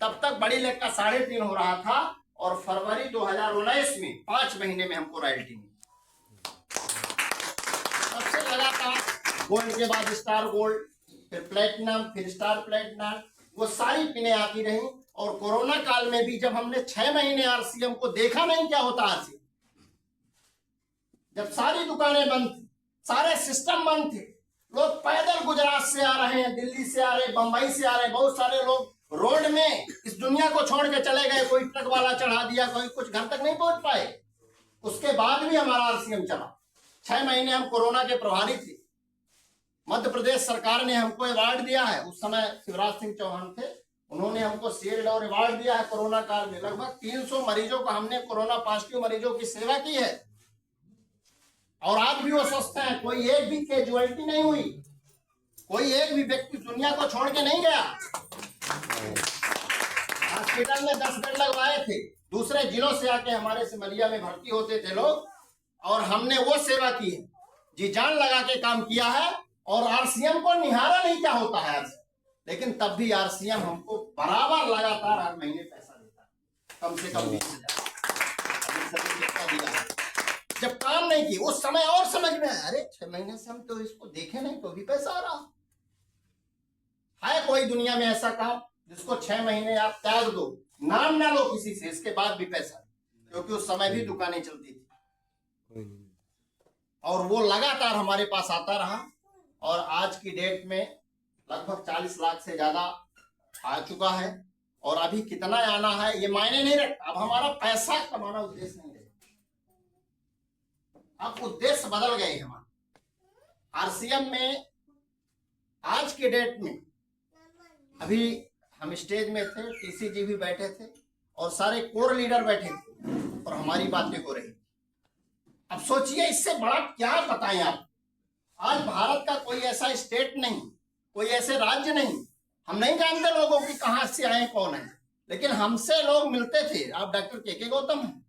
तब तक बड़ी लेग का 3.5 हो रहा था। और फरवरी 2019 में 5 महीने में हमको रॉयल्टी मिली। सबसे लगातार गोल्ड के बाद स्टार गोल्ड, फिर प्लेटिनम, फिर स्टार प्लेटिनम, वो सारी पिने आती रही। और कोरोना काल में भी जब हमने 6 महीने आरसीएम को देखा नहीं क्या होता आरसीएम, जब सारी दुकानें बंद थी, सारे सिस्टम बंद थे, लोग पैदल गुजरात से आ रहे हैं, दिल्ली से आ रहे, बंबई से आ रहे, बहुत सारे लोग रोड में इस दुनिया को छोड़ के चले गए, कोई ट्रक वाला चढ़ा दिया, कोई कुछ, घर तक नहीं पहुंच पाए। उसके बाद भी हमारा आरसीएम चला। 6 महीने हम कोरोना के प्रभारी थे। मध्य प्रदेश सरकार ने हमको अवार्ड दिया है, उस समय शिवराज सिंह चौहान थे, उन्होंने हमको शील्ड और अवार्ड दिया है। कोरोना काल में लगभग 300 मरीजों को हमने, कोरोना पॉजिटिव मरीजों की सेवा की है। और आज भी वो स्वस्थ हैं, कोई एक भी कैजुअलिटी नहीं हुई, कोई एक भी व्यक्ति दुनिया को छोड़ के नहीं गया। हॉस्पिटल में 10 बेड लगवाए थे, दूसरे जिलों से आके हमारे सिमरिया में भर्ती होते थे लोग, और हमने वो सेवा की है, जी जान लगा के काम किया है। और आरसीएम को निहारा नहीं क्या होता है आज, लेकिन तब भी आरसीएम हमको बराबर लगातार हर महीने पैसा देता है, कम से कम 20,000। जब काम नहीं की उस समय और समझ में आया, अरे 6 महीने से हम तो इसको देखे नहीं तो भी पैसा आ रहा है। कोई दुनिया में ऐसा काम जिसको 6 महीने आप त्याग दो, नाम ना लो किसी से, इसके बाद भी पैसा, क्योंकि उस समय भी दुकानें चलती थी। और वो लगातार हमारे पास आता रहा, और आज की डेट में लगभग 40 लाख से ज्यादा आ चुका है। और अभी कितना आना है ये मायने नहीं रखता, अब हमारा पैसा कमाना उद्देश्य नहीं रहे, अब उद्देश्य बदल गए हमारे। आरसीएम में आज के डेट में, अभी हम स्टेज में थे, टीसीजी भी बैठे थे और सारे कोर लीडर बैठे थे और हमारी बातें हो रही। अब सोचिए इससे बड़ा क्या बताएं आप। आज भारत का कोई ऐसा स्टेट नहीं, कोई ऐसे राज्य नहीं, हम नहीं जानते लोगों की कहां से आए कौन है, लेकिन हमसे लोग मिलते थे। आप डॉक्टर के गौतम हैं,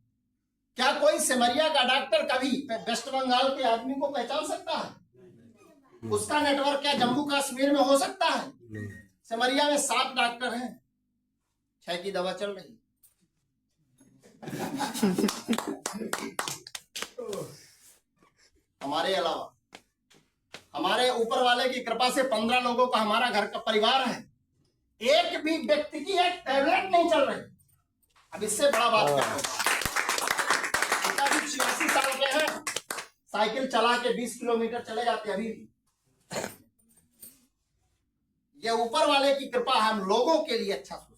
क्या कोई सिमरिया का डॉक्टर कभी वेस्ट बंगाल के आदमी को पहचान सकता है? उसका नेटवर्क क्या जम्मू कश्मीर में हो सकता है? सिमरिया में 7 डॉक्टर हैं, 6 की दवा चल रही। हमारे अलावा हमारे ऊपर वाले की कृपा से 15 लोगों का हमारा घर का परिवार है, एक भी व्यक्ति की एक टैबलेट नहीं चल रही। अब इससे बड़ा बात क्या होगा। 86 साल के हैं, साइकिल चला के 20 किलोमीटर चले जाते अभी भी। ये ऊपर वाले की कृपा है, हम लोगों के लिए अच्छा सोचते,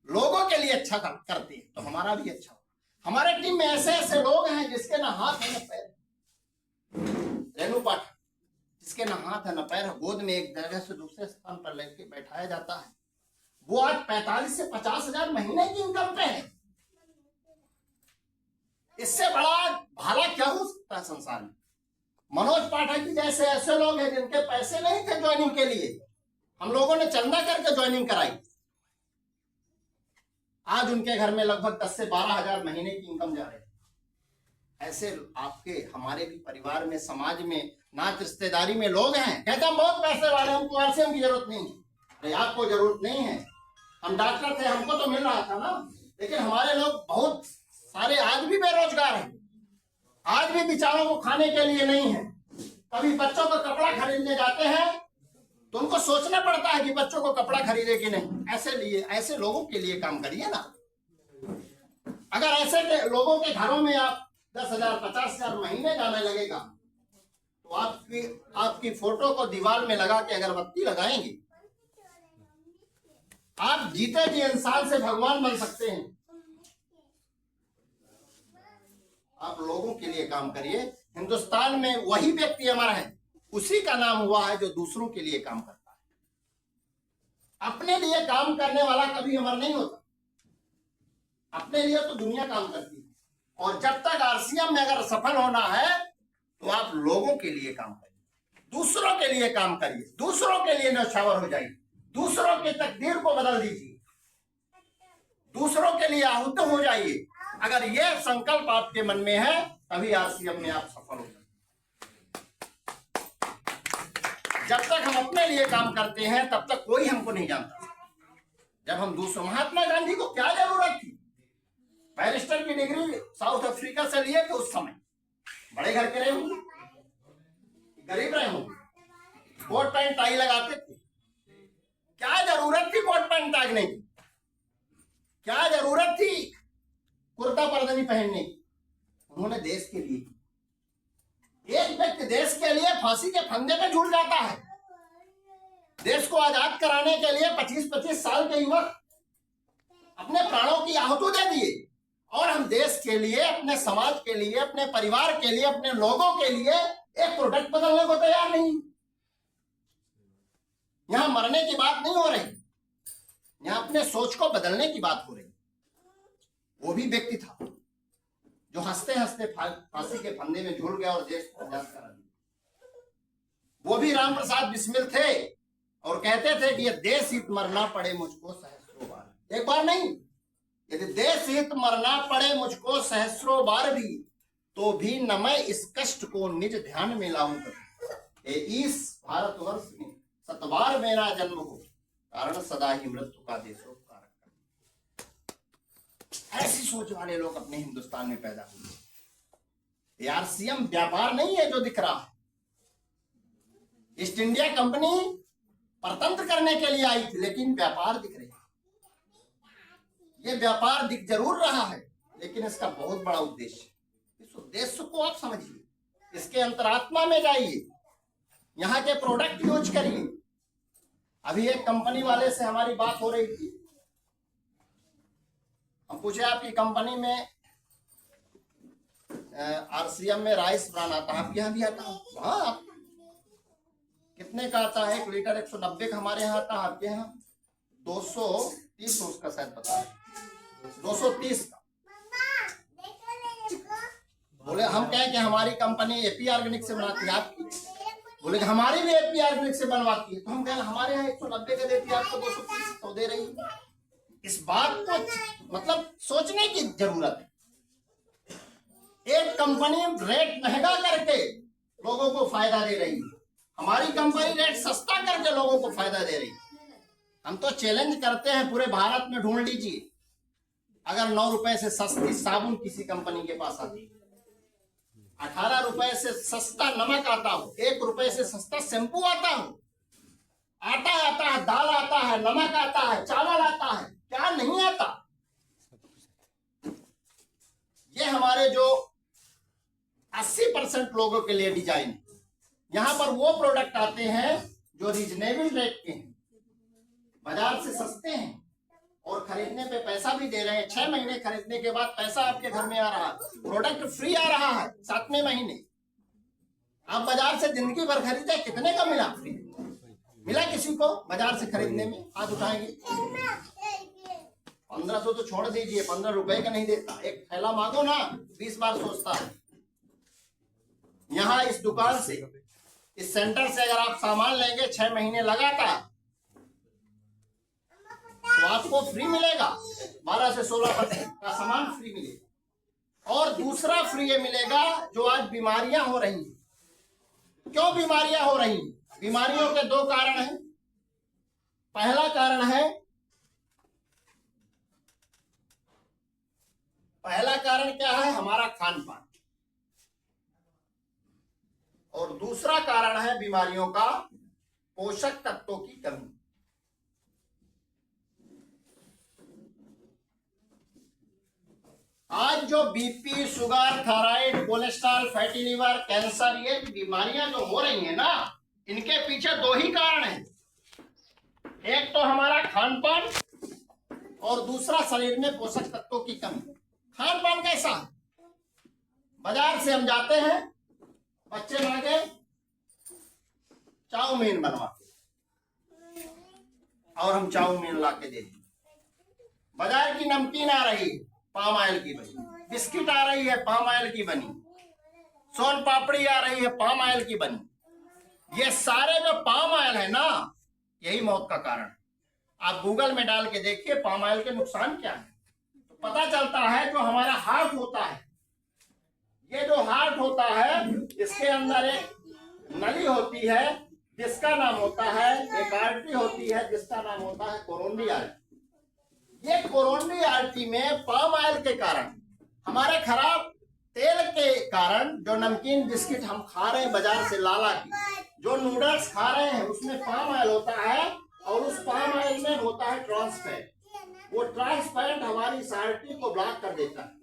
लोगों के लिए अच्छा करते हैं तो हमारा भी अच्छा होगा। हमारे टीम में ऐसे ऐसे लोग हैं जिसके ना हाथ है ना पैर। रेणु पाठक, जिसके ना हाथ है ना पैर है, गोद में एक जगह से दूसरे स्थान पर लेके बैठाया जाता है, वो आज 45 से 50,000 महीने की इनकम पे है। इससे बड़ा भला क्या हो सकता है संसार में। मनोज पाठक जी जैसे ऐसे लोग हैं जिनके पैसे नहीं थे ज्वाइनिंग के लिए, हम लोगों ने चंदा करके ज्वाइनिंग कराई। आज उनके घर में लगभग 10 से 12 हजार महीने की इनकम जा रही है। ऐसे आपके हमारे भी परिवार में, समाज में, नात रिश्तेदारी में लोग हैं, कहते हम बहुत पैसे वाले, हमको आरसीएम की जरूरत नहीं है। अरे आपको जरूरत नहीं है, हम डॉक्टर थे, हमको तो मिल रहा था ना। लेकिन हमारे लोग बहुत सारे आज भी बेरोजगार हैं, आज भी बेचारों को खाने के लिए नहीं है। कभी बच्चों को कपड़ा खरीदने जाते हैं तो उनको सोचना पड़ता है कि बच्चों को कपड़ा खरीदे कि नहीं। ऐसे लोगों के लिए काम करिए ना। अगर ऐसे लोगों के घरों में आप 10,000 50,000 महीने जाने लगेगा तो आपकी फोटो को दीवार में लगा के अगरबत्ती लगाएंगे, आप जीते जी इंसान से भगवान बन सकते हैं। आप लोगों के लिए काम करिए। हिंदुस्तान में वही व्यक्ति अमर है, उसी का नाम हुआ है जो दूसरों के लिए काम करता है। अपने लिए काम करने वाला कभी अमर नहीं होता। अपने लिए तो दुनिया काम करती है। और जब तक आरसीएम में अगर सफल होना है तो आप लोगों के लिए काम करिए, दूसरों के लिए काम करिए, दूसरों के लिए न्यौछावर हो जाइए, दूसरों की तकदीर को बदल दीजिए, दूसरों के लिए आहुत हो जाइए। अगर यह संकल्प आपके मन में है तभी आरसीएम में आप सफल हो जाएंगे। जब तक हम अपने लिए काम करते हैं तब तक कोई हमको नहीं जानता। जब हम दूसरों, महात्मा गांधी को क्या जरूरत थी? बैरिस्टर की डिग्री साउथ अफ्रीका से लिए थे। उस समय बड़े घर के रहे होंगे, गरीब रहे होंगे, कोट पैंट टाई लगाते थे। क्या जरूरत थी कोट पैंट टांगने की? क्या जरूरत थी कुर्ता पजामा पहनने की? उन्होंने देश के लिए, एक व्यक्ति देश के लिए फांसी के फंदे पे झूल जाता है। देश को आजाद कराने के लिए 25-25 साल के युवक अपने प्राणों की आहुति दे दिए, और हम देश के लिए, अपने समाज के लिए, अपने परिवार के लिए, अपने लोगों के लिए एक प्रोडक्ट बदलने को तैयार नहीं। यहां मरने की बात नहीं हो रही, यहां अपने सोच को बदलने की बात हो रही। वो भी व्यक्ति था जो हंसते हंसते फांसी के फंदे में झूल गया और देश को आजाद करा दिया। वो भी राम प्रसाद बिस्मिल थे और कहते थे कि ये देश हित मरना पड़े मुझको सहस्रों बार। एक बार नहीं, यदि देश हित मरना पड़े मुझको सहस्रों बार भी, तो भी न मैं इस कष्ट को निज ध्यान में लाऊं कभी। इस भारतवर्ष में सतबार मेरा जन्म हो, कारण सदा ही मृत्यु का देशोपकार। ऐसी सोच वाले लोग अपने हिंदुस्तान में पैदा हुए। आरसीएम व्यापार नहीं है जो दिख रहा है। ईस्ट इंडिया कंपनी परतंत्र करने के लिए आई थी, लेकिन व्यापार दिख रही है। ये व्यापार दिख जरूर रहा है, लेकिन इसका बहुत बड़ा उद्देश्य है। इस उद्देश्य को आप समझिए, इसके अंतरात्मा में जाइए, यहाँ के प्रोडक्ट यूज करिए। अभी एक कंपनी वाले से हमारी बात हो रही थी, हम पूछे आपकी कंपनी में आरसीएम में राइस ब्रांड आता है, आप यहाँ भी आता है? हाँ। कितने का आता है? 1 लीटर 190 का हमारे यहाँ आता है, आपके यहाँ 230 उसका शायद पता है, 230 का। बोले हम कहें कि हमारी कंपनी एपी ऑर्गेनिक से बनाती है, आपकी? बोले कि हमारी भी एपी ऑर्गेनिक से बनवाती है। तो हम कहें हमारे यहाँ 190 का देती है, आपको 230 तो दे रही है। इस बात को मतलब सोचने की जरूरत है। एक कंपनी रेट महंगा करके लोगों को फायदा दे रही है, हमारी कंपनी रेट सस्ता करके लोगों को फायदा दे रही है। हम तो चैलेंज करते हैं, पूरे भारत में ढूंढ लीजिए, अगर 9 रुपए से सस्ती साबुन किसी कंपनी के पास आती, 18 रुपए से सस्ता नमक आता हो, 1 रुपए से सस्ता शैम्पू आता हो, आटा आता है, दाल आता है, नमक आता है, चावल आता है, क्या नहीं आता? ये हमारे जो 80% लोगों के लिए डिजाइन, यहां पर वो प्रोडक्ट आते हैं जो रीजनेबल रेट के हैं, बाजार से सस्ते हैं, और खरीदने पे पैसा भी दे रहे हैं। 6 महीने खरीदने के बाद पैसा आपके घर में आ रहा है, प्रोडक्ट फ्री आ रहा है 7वें महीने। आप बाजार से जिंदगी भर खरीदे, कितने का मिला? फ्री मिला किसी को बाजार से खरीदने में? हाथ उठाएंगे। 1500 तो छोड़ दीजिए, 15 रुपए का नहीं देता। एक थैला मांगो ना, 20 बार सोचता है। यहाँ इस दुकान से, इस सेंटर से अगर आप सामान लेंगे 6 महीने लगातार, तो आपको फ्री मिलेगा, 12 से 16% का सामान फ्री मिलेगा। और दूसरा फ्री ये मिलेगा जो आज बीमारियां हो रही हैं। क्यों बीमारियां हो रही हैं? बीमारियों के दो कारण हैं। पहला कारण क्या है? हमारा खान पान। और दूसरा कारण है बीमारियों का पोषक तत्वों की कमी। आज जो BP, sugar, thyroid, cholesterol, fatty liver, cancer, ये बीमारियां जो हो रही हैं ना, इनके पीछे दो ही कारण हैं। एक तो हमारा खान पान और दूसरा शरीर में पोषक तत्वों की कमी। खान पान कैसा है? बाजार से हम जाते हैं, बच्चे मांगे चाउमीन बनवाते और हम चाउमीन ला के देते। बाजार की नमकीन आ रही है पाम ऑयल की बनी, बिस्किट आ रही है पाम ऑयल की बनी, सोन पापड़ी आ रही है पाम ऑयल की बनी। ये सारे जो पाम ऑयल है ना, यही मौत का कारण। आप गूगल में डाल के देखिए पाम ऑयल के नुकसान क्या है, तो पता चलता है जो हमारा हार्ट होता है, ये जो हार्ट होता है इसके अंदर एक नली होती है जिसका नाम होता है, एक आर्टरी होती है जिसका नाम होता है कोरोनरी आर्टरी। ये कोरोनरी आर्टरी में पाम ऑयल के कारण, हमारे खराब तेल के कारण, जो नमकीन बिस्किट हम खा रहे हैं बाजार से लाला की, जो नूडल्स खा रहे हैं उसमें पाम ऑयल होता है और उस पाम ऑयल में होता है ट्रांसफैट। वो ट्रांसफैट हमारी आर्टरी को ब्लॉक कर देता है।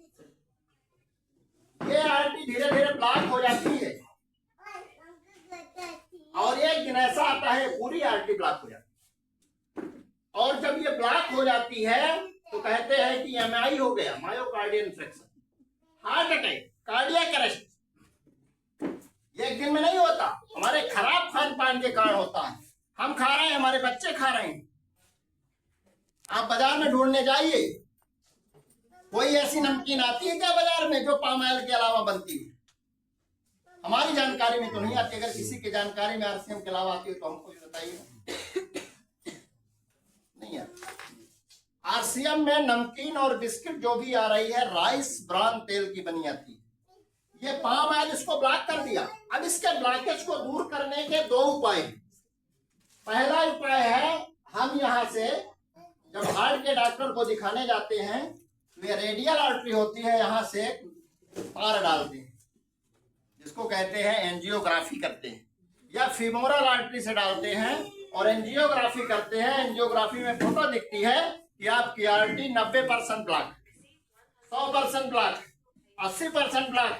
ये आर्टरी धीरे धीरे ब्लॉक हो जाती है और एक दिन ऐसा आता है पूरी आर्टरी ब्लॉक हो जाती है। और जब ये ब्लॉक हो जाती है तो कहते हैं कि एमआई हो गया, myocardial इंफ्रेक्शन, heart attack, cardiac arrest. ये एक दिन में नहीं होता, हमारे खराब खान पान के कारण होता है। हम खा रहे हैं, हमारे बच्चे खा रहे हैं। आप बाजार में ढूंढने जाइए, कोई ऐसी नमकीन आती है क्या बाजार में जो पाम ऑयल के अलावा बनती है? हमारी जानकारी में तो नहीं आती। अगर किसी की जानकारी में आरसीएम के अलावा आती हो तो हमको भी बताइए। नहीं आती। आरसीएम में नमकीन और बिस्किट जो भी आ रही है राइस ब्रान तेल की बनी आती है। ये पाम ऑयल इसको ब्लॉक कर दिया। अब इसके ब्लॉकेज को दूर करने के दो उपाय हैं। पहला उपाय है, हम यहाँ से जब हार्ट के डॉक्टर को दिखाने जाते हैं तो ये रेडियल आर्टरी होती है, यहाँ से तार डालते हैं जिसको कहते हैं एंजियोग्राफी करते हैं, या फीमोरल आर्टरी से डालते हैं और एंजियोग्राफी करते हैं। एंजियोग्राफी में फोटो दिखती है कि आपकी आर्टरी 90% ब्लॉक, 100% ब्लॉक, 80% ब्लॉक,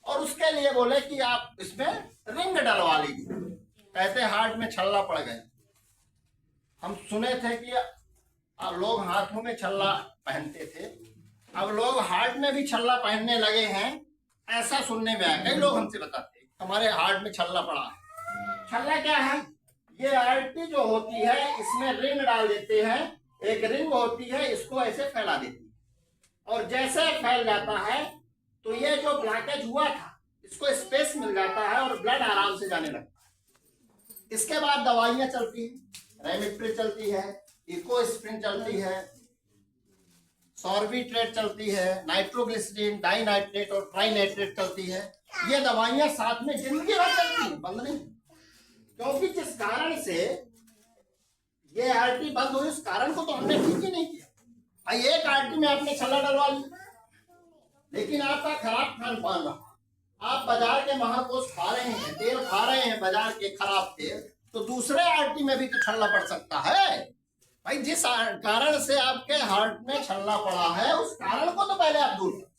और उसके लिए बोले कि आप इसमें रिंग डलवा लीजिए। कहते हार्ट में छल्ला पड़ गए। हम सुने थे कि लोग हाथों में छल्ला पहनते थे, अब लोग हार्ट में भी छल्ला पहनने लगे हैं, ऐसा सुनने में आया। कई लोग हमसे बताते हैं हमारे हार्ट में छल्ला पड़ा है। छल्ला क्या है? ये आर्टरी जो होती है इसमें रिंग डाल देते हैं, एक रिंग होती है, इसको ऐसे फैला देती है और जैसे फैल जाता है तो ये जो ब्लॉकेज हुआ था इसको स्पेस मिल जाता है और ब्लड आराम से जाने लगता है। इसके बाद दवाइयां चलती हैं, रेमिट्रिल चलती है, इकोस्प्रिन चलती है, सॉर्बिट्रेट चलती है, नाइट्रोग्लिसरीन, डाइनाइट्रेट और ट्राइनाइट्रेट चलती है। ये दवाइयां साथ में जिंदगी भर चलती हैं, बंद नहीं। क्योंकि जिस कारण से ये आर्टरी बंद हुई उस कारण को तो हमने ठीक ही नहीं किया। एक आर्टरी में आपने छल्ला डलवा लिया, लेकिन आपका खराब खान पान रहा, आप बाजार के महाकोश खा रहे हैं, तेल खा रहे हैं बाजार के खराब तेल, तो दूसरे आर्टरी में भी तो छल्ला पड़ सकता है। भाई जिस कारण से आपके हार्ट में छल्ला पड़ा है उस कारण को तो पहले आप दूर करो।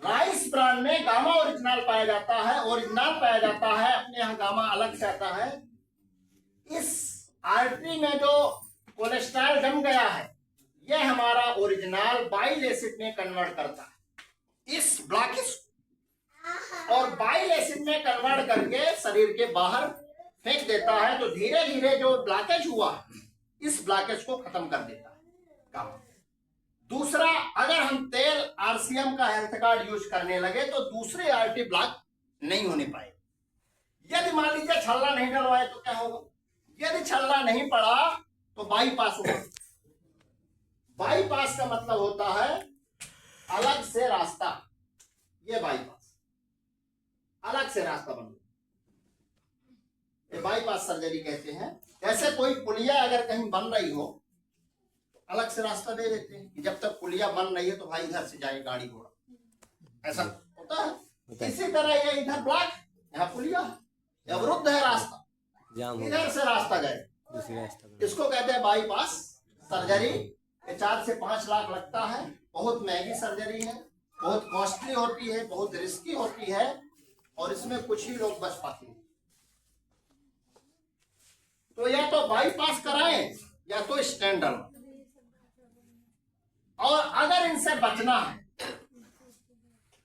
राइस ब्रांड में गामा ओरिजिनल पाया जाता है, ओरिजिनल पाया जाता है, अपने यहाँ गामा अलग से आता है। इस आर्टरी में जो कोलेस्ट्रॉल जम गया है यह हमारा ओरिजिनल बाइल एसिड में कन्वर्ट करता है इस ब्लॉकेज, और बाइल एसिड में कन्वर्ट करके शरीर के बाहर फेंक देता है, तो धीरे धीरे जो ब्लॉकेज हुआ इस ब्लॉकेज को खत्म कर देता है गामा। दूसरा, अगर हम तेल आरसीएम का हेल्थ कार्ड यूज करने लगे तो दूसरी आर्टरी ब्लॉक नहीं होने पाए। यदि मान लीजिए छल्ला नहीं डलवाए तो क्या होगा? यदि छलना नहीं पड़ा तो बाईपास होगा। बाईपास का मतलब होता है अलग से रास्ता। ये बाईपास, अलग से रास्ता बन गया, ये बाईपास सर्जरी कहते हैं। जैसे कोई पुलिया अगर कहीं बन रही हो तो अलग से रास्ता दे देते हैं कि जब तक पुलिया बन रही है तो भाई इधर से जाए गाड़ी घोड़ा, ऐसा होता है। इसी तरह ये इधर ब्लॉक, यहाँ पुलिया है, अवरुद्ध है रास्ता, जाम हो इधर से रास्ता जाए, दूसरे रास्ता पर। इसको कहते हैं बाईपास सर्जरी। ये 4 से 5 लाख लगता है, बहुत महंगी सर्जरी है, बहुत कॉस्टली होती है, बहुत रिस्की होती है, और इसमें कुछ ही लोग बच पाते हैं। तो या तो बाईपास कराएं या तो स्टैंडर्ड। और अगर इनसे बचना है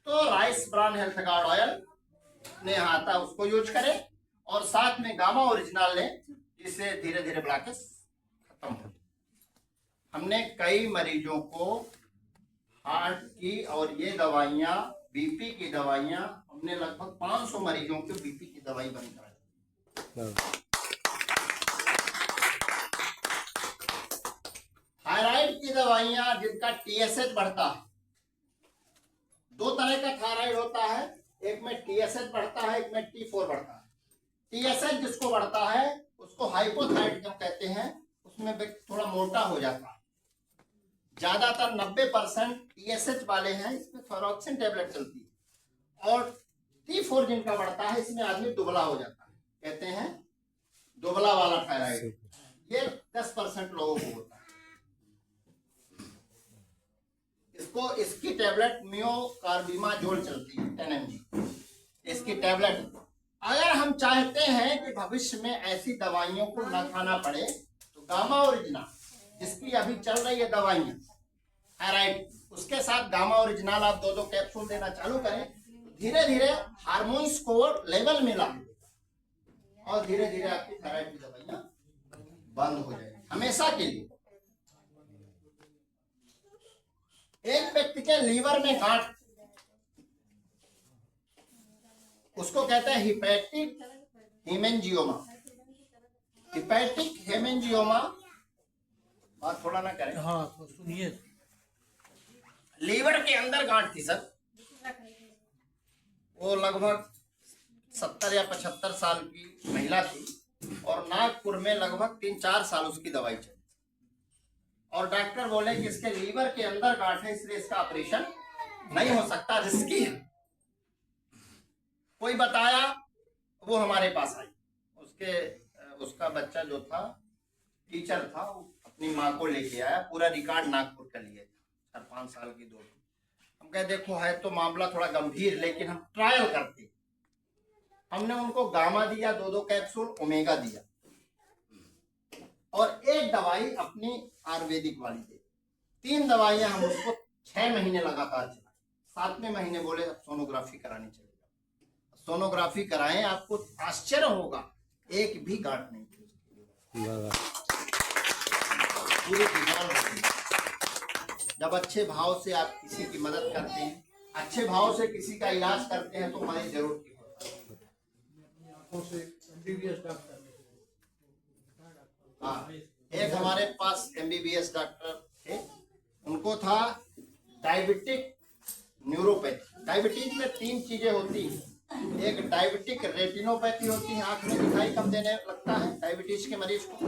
तो rice bran health guard oil ने आता है उसको यूज करें, और साथ में गामा ओरिजिनल लें, जिससे धीरे धीरे ब्लॉकेज खत्म हो। हमने कई मरीजों को हार्ट की और ये दवाइयां, बीपी की दवाइयां, हमने लगभग 500 मरीजों को बीपी की दवाई बंद कराई। थायराइड की दवाइयां जिनका टीएसएच बढ़ता है, 2 तरह का थायराइड होता है, एक में टीएसएच बढ़ता है, एक में T4 बढ़ता है। टीएसएच जिसको बढ़ता है उसको हाइपोथायराइडिज्म कहते हैं, उसमें व्यक्ति थोड़ा मोटा हो जाता है। ज्यादातर 90% टीएसएच वाले हैं, इसमें थोरॉक्सिन टेबलेट चलती है। और T4 जिनका बढ़ता है, इसमें आदमी दुबला हो जाता है, कहते हैं दुबला वाला थायराइड। ये 10% लोगों को होता है। इसकी टैबलेट मियोकार्बिमाजोल चलती है 10 mg, इसकी टैबलेट। अगर हम चाहते हैं कि भविष्य में ऐसी दवाइयों को न खाना पड़े तो गामा ओरिजिनल, जिसकी अभी चल रही है दवाइयां थायराइड, उसके साथ गामा ओरिजिनल आप 2-2 कैप्सूल देना चालू करें, धीरे धीरे हार्मोन्स को लेवल मिला और धीरे धीरे आपकी थायराइड की दवाइयां बंद हो जाएगी हमेशा के लिए। एक व्यक्ति के लीवर में गांठ, उसको कहते हैं हिपैटिक हेमेंजियोमा। हिपैटिक हेमेंजियोमा, बात थोड़ा ना करें। हाँ तो सुनिए, लीवर के अंदर गांठ थी सर, वो लगभग 70 या 75 साल की महिला थी, और नागपुर में लगभग 3-4 साल उसकी दवाई चली, और डॉक्टर बोले कि इसके लीवर के अंदर गांठ है, इसलिए इसका ऑपरेशन नहीं हो सकता, रिस्की है। कोई बताया, वो हमारे पास आई, उसका बच्चा जो था टीचर था, वो अपनी माँ को लेके आया, पूरा रिकॉर्ड नागपुर का लिए था, 4-5 साल की 2। हम कहे देखो है तो मामला थोड़ा गंभीर, लेकिन हम ट्रायल करते। हमने उनको गामा दिया, 2-2 कैप्सूल, ओमेगा दिया, और एक दवाई अपनी आयुर्वेदिक वाली दी। 3 दवाइयां हम उसको 6 महीने लगातार चलाए। 7वें महीने बोले अब सोनोग्राफी करानी चाहिए। सोनोग्राफी कराएं, आपको आश्चर्य होगा, एक भी गांठ नहीं थी, पूरी डिजॉल्व होती है। जब अच्छे भाव से आप किसी की मदद करते हैं, अच्छे भाव से किसी का इलाज करते हैं, तो मरीज जरूर ठीक होता है। आंखों से MBBS डॉक्टर, हाँ, एक हमारे पास MBBS डॉक्टर थे, उनको था डायबिटिक न्यूरोपैथी। डायबिटीज में 3 चीजें होती हैं, एक डायबिटिक रेटिनोपैथी होती है, आंख में दिखाई कम देने लगता है डायबिटीज के मरीज को।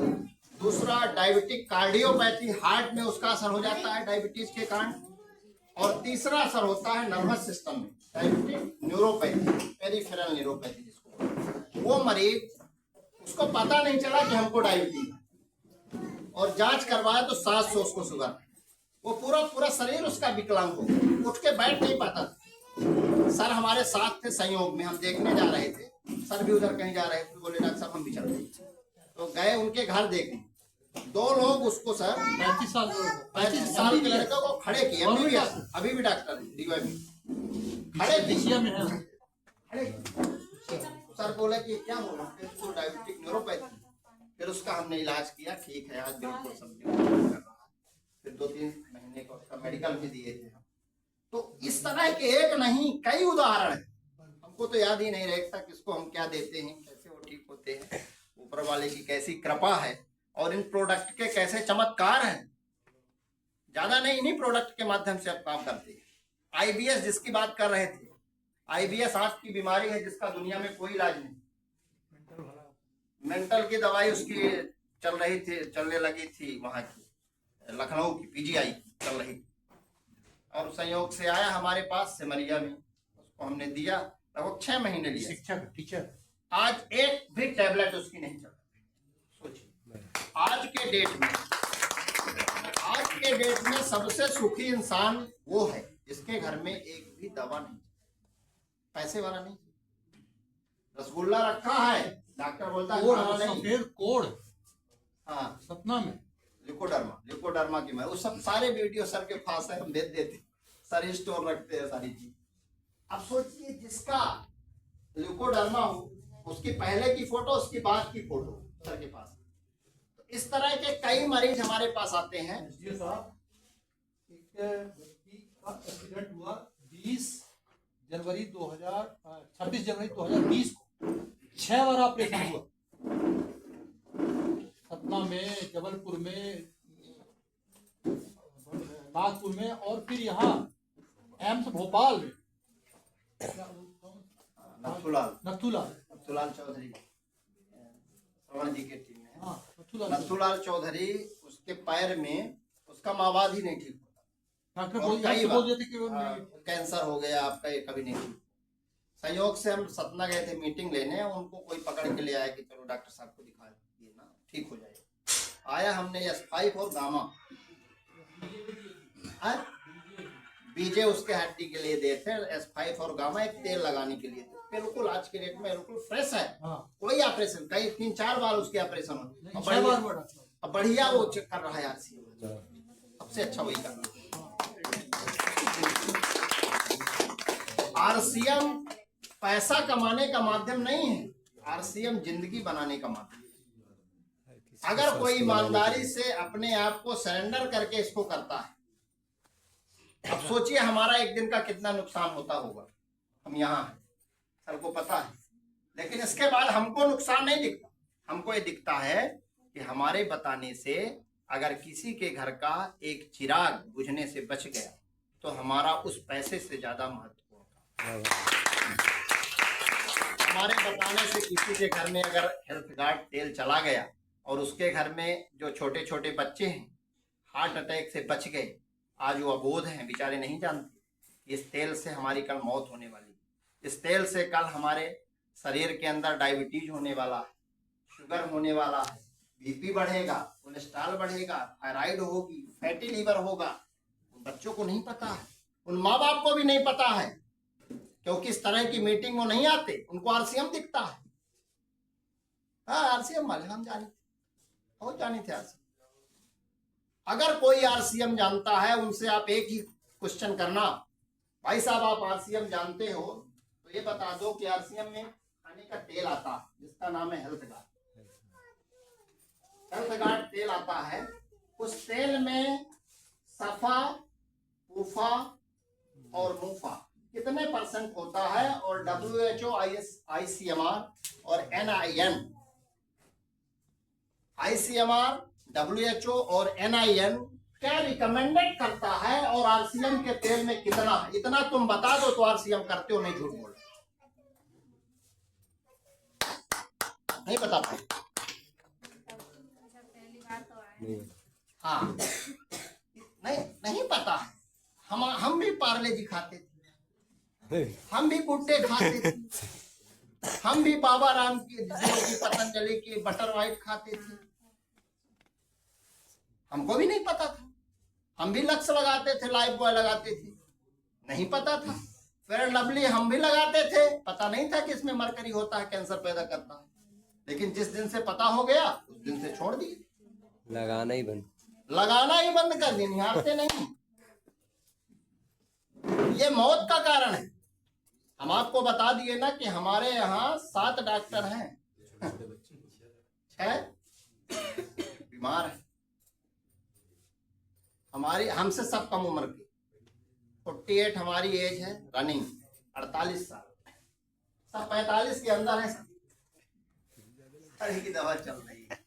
दूसरा डायबिटिक कार्डियोपैथी, हार्ट में उसका असर हो जाता है डायबिटीज के कारण। और तीसरा असर होता है नर्वस सिस्टम में, डायबिटिक न्यूरोपैथी, पेरिफेरल न्यूरोपैथी जिसको। वो मरीज, उसको पता नहीं चला कि हमको डायबिटीज है, और जांच करवाया तो 700 उसको शुगर है। वो पूरा शरीर उसका विकलांग हो, उठ के बैठ नहीं पाता था। सर हमारे साथ थे संयोग में, हम देखने जा रहे थे, सर भी उधर कहीं जा रहे थे, बोले डॉक्टर साहब हम भी चल रहे थे, तो गए उनके घर देखने। 2 लोग उसको सर 35 साल के लड़के को खड़े किए, अभी भी डॉक्टर खड़े एशिया में है। खड़े। सर बोले कि क्या हुआ, तो डायबिटिक न्यूरोपैथी। फिर उसका हमने इलाज किया, ठीक है आज बिल्कुल समझ। फिर 2-3 महीने का उसका मेडिकल भी दिए थे। तो इस तरह के एक नहीं कई उदाहरण है, हमको तो याद ही नहीं रहता किसको हम क्या देते हैं, कैसे वो ठीक होते हैं। वो ऊपर वाले की कैसी कृपा है और इन प्रोडक्ट के कैसे चमत्कार हैं। ज्यादा नहीं, इन्हीं प्रोडक्ट के माध्यम से आप काम करते हैं। आईबीएस जिसकी बात कर रहे थे, आईबीएस आंख की बीमारी है जिसका दुनिया में कोई इलाज नहीं। मेंटल की दवाई उसकी चलने लगी थी, वहां की लखनऊ की पीजीआई चल रही थी, और संयोग से आया हमारे पास सिमरिया में, उसको हमने दिया, लगभग 6 महीने लिया। शिक्षक टीचर आज एक भी टैबलेट उसकी नहीं चल रही। सोचिए आज के डेट में सबसे सुखी इंसान वो है जिसके घर में एक भी दवा नहीं, पैसे वाला नहीं। रसगुल्ला रखा है, डॉक्टर बोलता है खाना नहीं। सफेद कोड हाँ, सपना में लिकोडर्मा की मैं वो सब सारे वीडियो सर के पास है, हम भेज देते, सर स्टोर रखते हैं सारी चीज। अब सोचिए जिसका लिकोडर्मा हो, उसकी पहले की फोटो, उसकी बाद की फोटो सर के पास। तो इस तरह के कई मरीज हमारे पास आते हैं। साहब, एक व्यक्ति का एक्सीडेंट हुआ 26 जनवरी 2020 को, 6 बार ऑपरेशन हुआ, सतना में, जबलपुर में, नागपुर में, और फिर यहाँ एम्स भोपाल में नथुलाल चौधरी श्रवण जी के टीम में है। नथुलाल चौधरी, उसके पैर में उसका मावाद ही नहीं ठीक होता, डॉक्टर बोल देते कि कैंसर हो गया आपका, ये कभी नहीं ठीक। संयोग से हम सतना गए थे मीटिंग लेने, उनको कोई पकड़ के ले आया कि चलो डॉक्टर साहब को दिखा दिए ना, ठीक हो जाएगा। आया हमने S5 और गामा बीजे उसके हड्डी के लिए दिए थे, S5 और गामा एक तेल लगाने के लिए, बिल्कुल आज के डेट में बिल्कुल फ्रेश है। कोई ऑपरेशन, कई 3-4 बार उसके ऑपरेशन हो, अब बढ़िया वो चेक कर रहा है RCM, सबसे अच्छा वही करना। RCM पैसा कमाने का माध्यम नहीं है, RCM जिंदगी बनाने का माध्यम। अगर कोई ईमानदारी से अपने आप को सरेंडर करके इसको करता है, अब सोचिए हमारा एक दिन का कितना नुकसान होता होगा। हम यहाँ हैं, सर को पता है, लेकिन इसके बाद हमको नुकसान नहीं दिखता। हमको ये दिखता है कि हमारे बताने से अगर किसी के घर का एक चिराग बुझने से बच गया तो हमारा उस पैसे से ज्यादा महत्वपूर्ण था। हमारे बताने से किसी के घर में अगर हेल्थ गार्ड तेल चला गया और उसके घर में जो छोटे छोटे बच्चे हैं हार्ट अटैक से बच गए, आज वो अबोध हैं, बेचारे नहीं जानते इस तेल से हमारी कल मौत होने वाली, इस तेल से कल हमारे शरीर के अंदर डायबिटीज होने वाला है, शुगर होने वाला है, बीपी बढ़ेगा, कोलेस्ट्रॉल बढ़ेगा, थायराइड होगी, फैटी लीवर होगा। उन बच्चों को नहीं पता है, उन माँ बाप को भी नहीं पता है, क्योंकि इस तरह की मीटिंग वो नहीं आते, उनको RCM दिखता है। हाँ, RCM वाले हम जाने थे, बहुत जाने थे RCM। अगर कोई RCM जानता है, उनसे आप एक ही क्वेश्चन करना, भाई साहब आप RCM जानते हो तो ये बता दो कि RCM में खाने का तेल आता है जिसका नाम है हेल्थ गार्ड। हेल्थ गार्ड तेल आता है, उस तेल में सफा, पूफा और मुफा कितने % होता है, और WHO, ICMR और NIN, ICMR, WHO और NIN क्या रिकमेंडेड करता है और RCM के तेल में कितना है, इतना तुम बता दो तो RCM करते हो, नहीं झूठ बोल नहीं बता पाए। हाँ, नहीं पता है। हम भी पार्ले जी खाते थे, हम भी गुड्डे खाते थे, हम भी बाबा राम की पतंजलि की बटर व्हाइट खाते थे, हमको भी नहीं पता था। हम भी लक्स लगाते थे, लाइफ बॉय लगाते थे, नहीं पता था। फेयर लवली हम भी लगाते थे, पता नहीं था कि इसमें मरकरी होता है, कैंसर पैदा करता है। लेकिन जिस दिन से पता हो गया उस दिन से छोड़ दिए, लगाना ही बंद कर दिए, निहारते नहीं। ये मौत का कारण है। हम आपको बता दिए ना कि हमारे यहाँ 7 डॉक्टर हैं, 6 बीमार हैं। हमारी हमसे सब कम उम्र की, 48 हमारी एज है रनिंग, 48 साल, सब 45 के अंदर है। तरह की दवा चल रही है।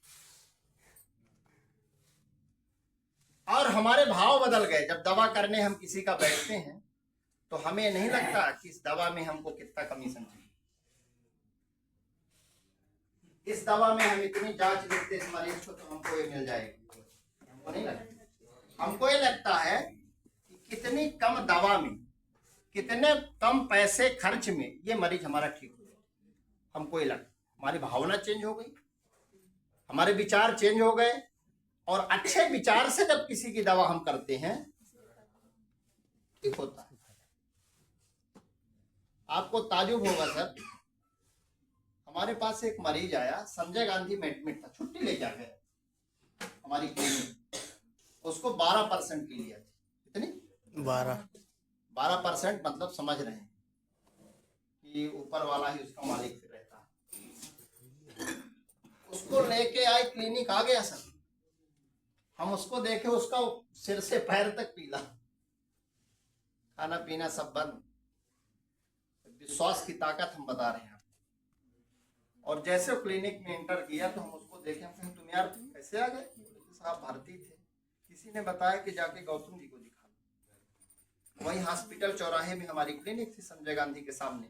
और हमारे भाव बदल गए। जब दवा करने हम किसी का बैठते हैं तो हमें नहीं लगता कि इस दवा में हमको कितना कमीशन चाहिए, इस दवा में हम इतनी जांच लेते इस मरीज को तो हमको ये मिल जाएगी। हमको नहीं लगता। हमको ये लगता है कि कितनी कम दवा में, कितने कम पैसे खर्च में ये मरीज हमारा ठीक हो जाए। हमको ये लगता। हमारी भावना चेंज हो गई, हमारे विचार चेंज हो गए, और अच्छे विचार से जब किसी की दवा हम करते हैं ठीक होता है। आपको ताजुब होगा सर, हमारे पास एक मरीज आया, संजय गांधी में एडमिट था, छुट्टी लेके आ गया हमारी क्लिनिक। उसको 12% की लिया थी। कितनी? 12% मतलब समझ रहे हैं कि ऊपर वाला ही उसका मालिक रहता है। उसको लेके आए क्लिनिक, आ गया सर। हम उसको देखे, उसका सिर से पैर तक पीला, खाना पीना सब बंद। विश्वास की ताकत हम बता रहे हैं। और जैसे वो क्लिनिक में एंटर किया तो हम उसको देखे, हम कहे तुम यार कैसे आ गए? साहब भर्ती थे, किसी ने बताया कि जाके गौतम जी को दिखा लो। वही हॉस्पिटल चौराहे में हमारी क्लिनिक थी, संजय गांधी के सामने।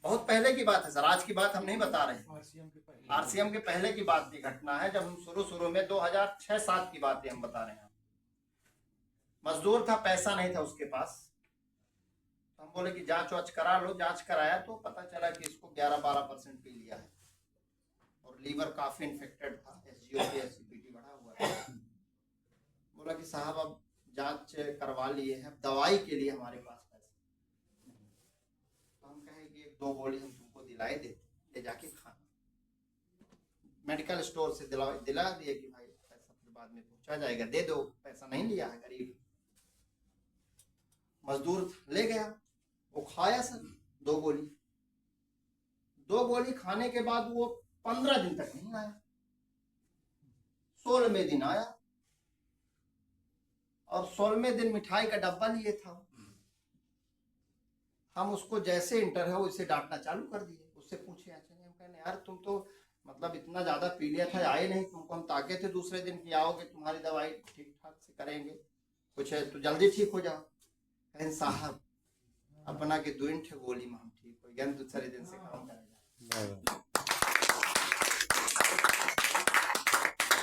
बहुत पहले की बात है सर, आज की बात हम नहीं बता रहे हैं। आरसीएम के पहले की बात की घटना है, जब हम शुरू में 2006-07 की बातें हम बता रहे हैं। मजदूर था, पैसा नहीं था उसके पास, तो हम बोले कि जांच वाच करा लो। जांच कराया तो पता चला कि इसको 11-12% पी लिया है, और लीवर काफी इन्फेक्टेड था, एसजीओटी एसिडिटी बढ़ा हुआ था। बोला कि साहब अब जांच करवा लिए है, दवाई के लिए हमारे पास पैसा नहीं। तो हम कहे कि 1-2 गोली हम तुमको दिलाई देते, ले जाके खाना। मेडिकल स्टोर से दिला दिए कि भाई पैसा फिर बाद में पहुंचा जाएगा, दे दो, पैसा नहीं लिया है, गरीब मजदूर ले गया। वो खाया सर 2 गोली। 2 गोली खाने के बाद वो 15 दिन तक नहीं आया, 16वें दिन आया, और 16वें दिन मिठाई का डब्बा लिए था। हम उसको जैसे इंटर है वैसे डांटना चालू कर दिए। उससे पूछे, अच्छा हम कहने यार तुम तो मतलब इतना ज्यादा पी लिया था, आए नहीं, तुमको हम ताके थे दूसरे दिन की आओगे, तुम्हारी दवाई ठीक ठाक से करेंगे, कुछ है तो जल्दी ठीक हो जाओ। कहें साहब अपना के 2 गोली में हम ठीक हो गए, दूसरे दिन से काम करेगा।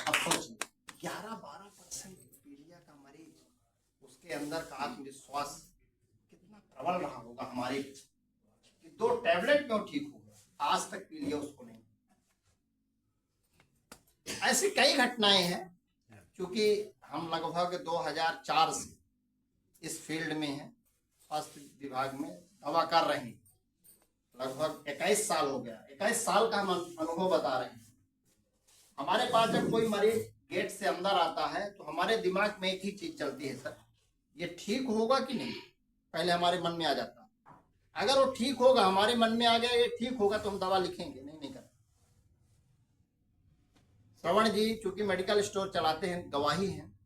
अब सोचिए 11-12% पीलिया का मरीज, उसके अंदर का आत्मविश्वास कितना प्रबल रहा होगा हमारे कि 2 टैबलेट में वो ठीक हो गया। आज तक पीलिया उसको नहीं। ऐसी कई घटनाएं हैं, क्योंकि हम लगभग 2004 से इस फील्ड में हैं, स्वास्थ्य विभाग में दवा कर रहे हैं। लगभग 21 साल हो गया। 21 साल का हम अनुभव बता रहे हैं। हमारे पास जब कोई मरीज गेट से अंदर आता है तो हमारे दिमाग में एक ही चीज चलती है सर, ये ठीक होगा कि नहीं, पहले हमारे मन में आ जाता। अगर वो ठीक होगा, हमारे मन में आ गया ये ठीक होगा, तो हम दवा लिखेंगे, नहीं करते। श्रवण जी चूंकि मेडिकल स्टोर चलाते हैं, गवाही हैं।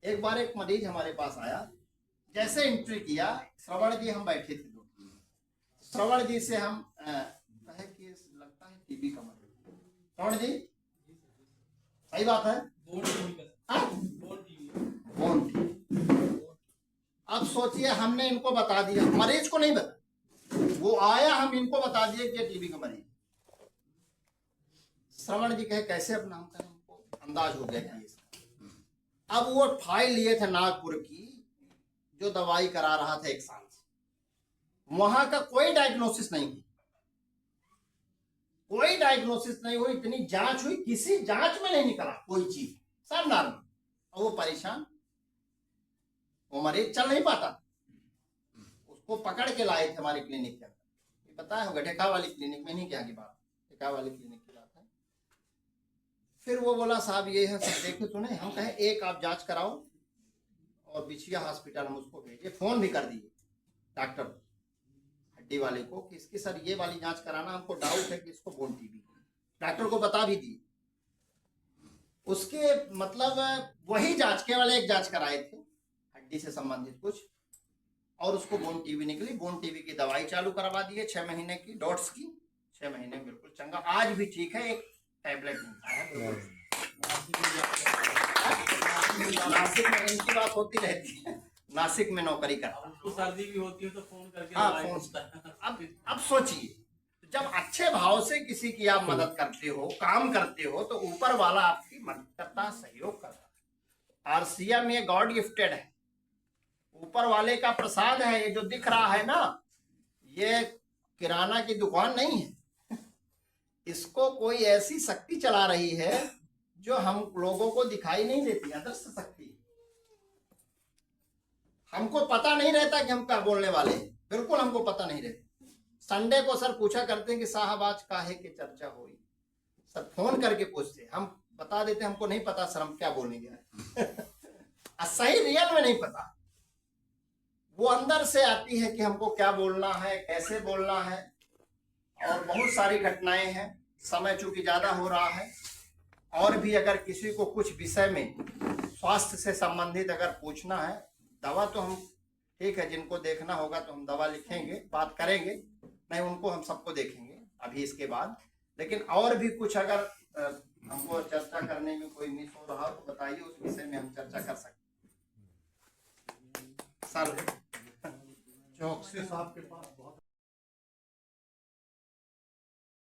एक बार एक मरीज हमारे पास आया, जैसे एंट्री किया, श्रवण जी हम बैठे थे 2, श्रवण जी से हम कहे कि लगता है टीबी का मरीज। श्रवण जी सही बात है, बोन टीबी। अब सोचिए हमने इनको बता दिया, मरीज को नहीं बता, वो आया हम इनको बता दिए कि टीबी का मरीज। श्रवण जी कहे कैसे अपना, हम कहे हमको अंदाज हो गया कि अब वो फाइल लिए थे नागपुर की, जो दवाई करा रहा था 1 साल से, वहां का कोई डायग्नोसिस नहीं हुई, कोई डायग्नोसिस नहीं हुई। इतनी जांच हुई, किसी जांच में नहीं निकला कोई चीज, सब नॉर्मल। और वो परेशान, वो मरीज चल नहीं पाता, उसको पकड़ के लाए थे हमारी क्लिनिक के अंदर। ये बताया होगा ढेका वाली क्लिनिक में, नहीं क्या की बात, ढेका वाली क्लिनिक की बात है। फिर वो बोला साहब ये है, सब देखे सुने। हम कहे एक आप जांच कराओ, और बिछिया हॉस्पिटल हम उसको भेजे, फोन भी कर दिए डॉक्टर हड्डी वाले को कि इसकी सर ये वाली जांच कराना, हमको डाउट है कि इसको बोन टीबी। डॉक्टर को बता भी दिए। उसके मतलब वही जांच, केवल एक जांच कराए थे हड्डी से संबंधित कुछ, और उसको बोन टीबी निकली। बोन टीबी की दवाई चालू करवा दिए 6 महीने की, डॉट्स की, 6 महीने में बिल्कुल चंगा, आज भी ठीक है। एक टैबलेट मिलता है। नासिक में इनकी बात होती रहती है, नासिक में नौकरी करता है। उसको सर्दी भी होती है तो फोन करके हाँ, दवाई फोन। पूछता है। अब सोचिए, जब अच्छे भाव से किसी की आप मदद करते हो, काम करते हो, तो ऊपर वाला आपकी मदद करता, सहयोग करता है। आरसीएम ये गॉड गिफ्टेड है, ऊपर वाले का प्रसाद है। ये जो दिख रहा है ना, ये किराना की दुकान नहीं है। इसको कोई ऐसी शक्ति चला रही है जो हम लोगों को दिखाई नहीं देती, अदृश्य शक्ति। हमको पता नहीं रहता कि हम क्या बोलने वाले हैं, बिल्कुल हमको पता नहीं रहता। संडे को सर पूछा करते हैं कि साहब आज काहे की चर्चा हुई, सर फोन करके पूछते, हम बता देते हमको नहीं पता सर, हम क्या बोलने गए। सही रियल में नहीं पता, वो अंदर से आती है कि हमको क्या बोलना है, कैसे बोलना है। और बहुत सारी घटनाएं हैं, समय चूंकि ज्यादा हो रहा है। और भी अगर किसी को कुछ विषय में स्वास्थ्य से संबंधित अगर पूछना है, दवा तो हम ठीक है, जिनको देखना होगा तो हम दवा लिखेंगे, बात करेंगे, नहीं उनको हम सबको देखेंगे अभी इसके बाद। लेकिन और भी कुछ अगर हमको चर्चा करने में कोई मिस हो रहा हो तो बताइए, उस विषय में हम चर्चा कर सकते हैं। सर चौकसी साहब के पास बहुत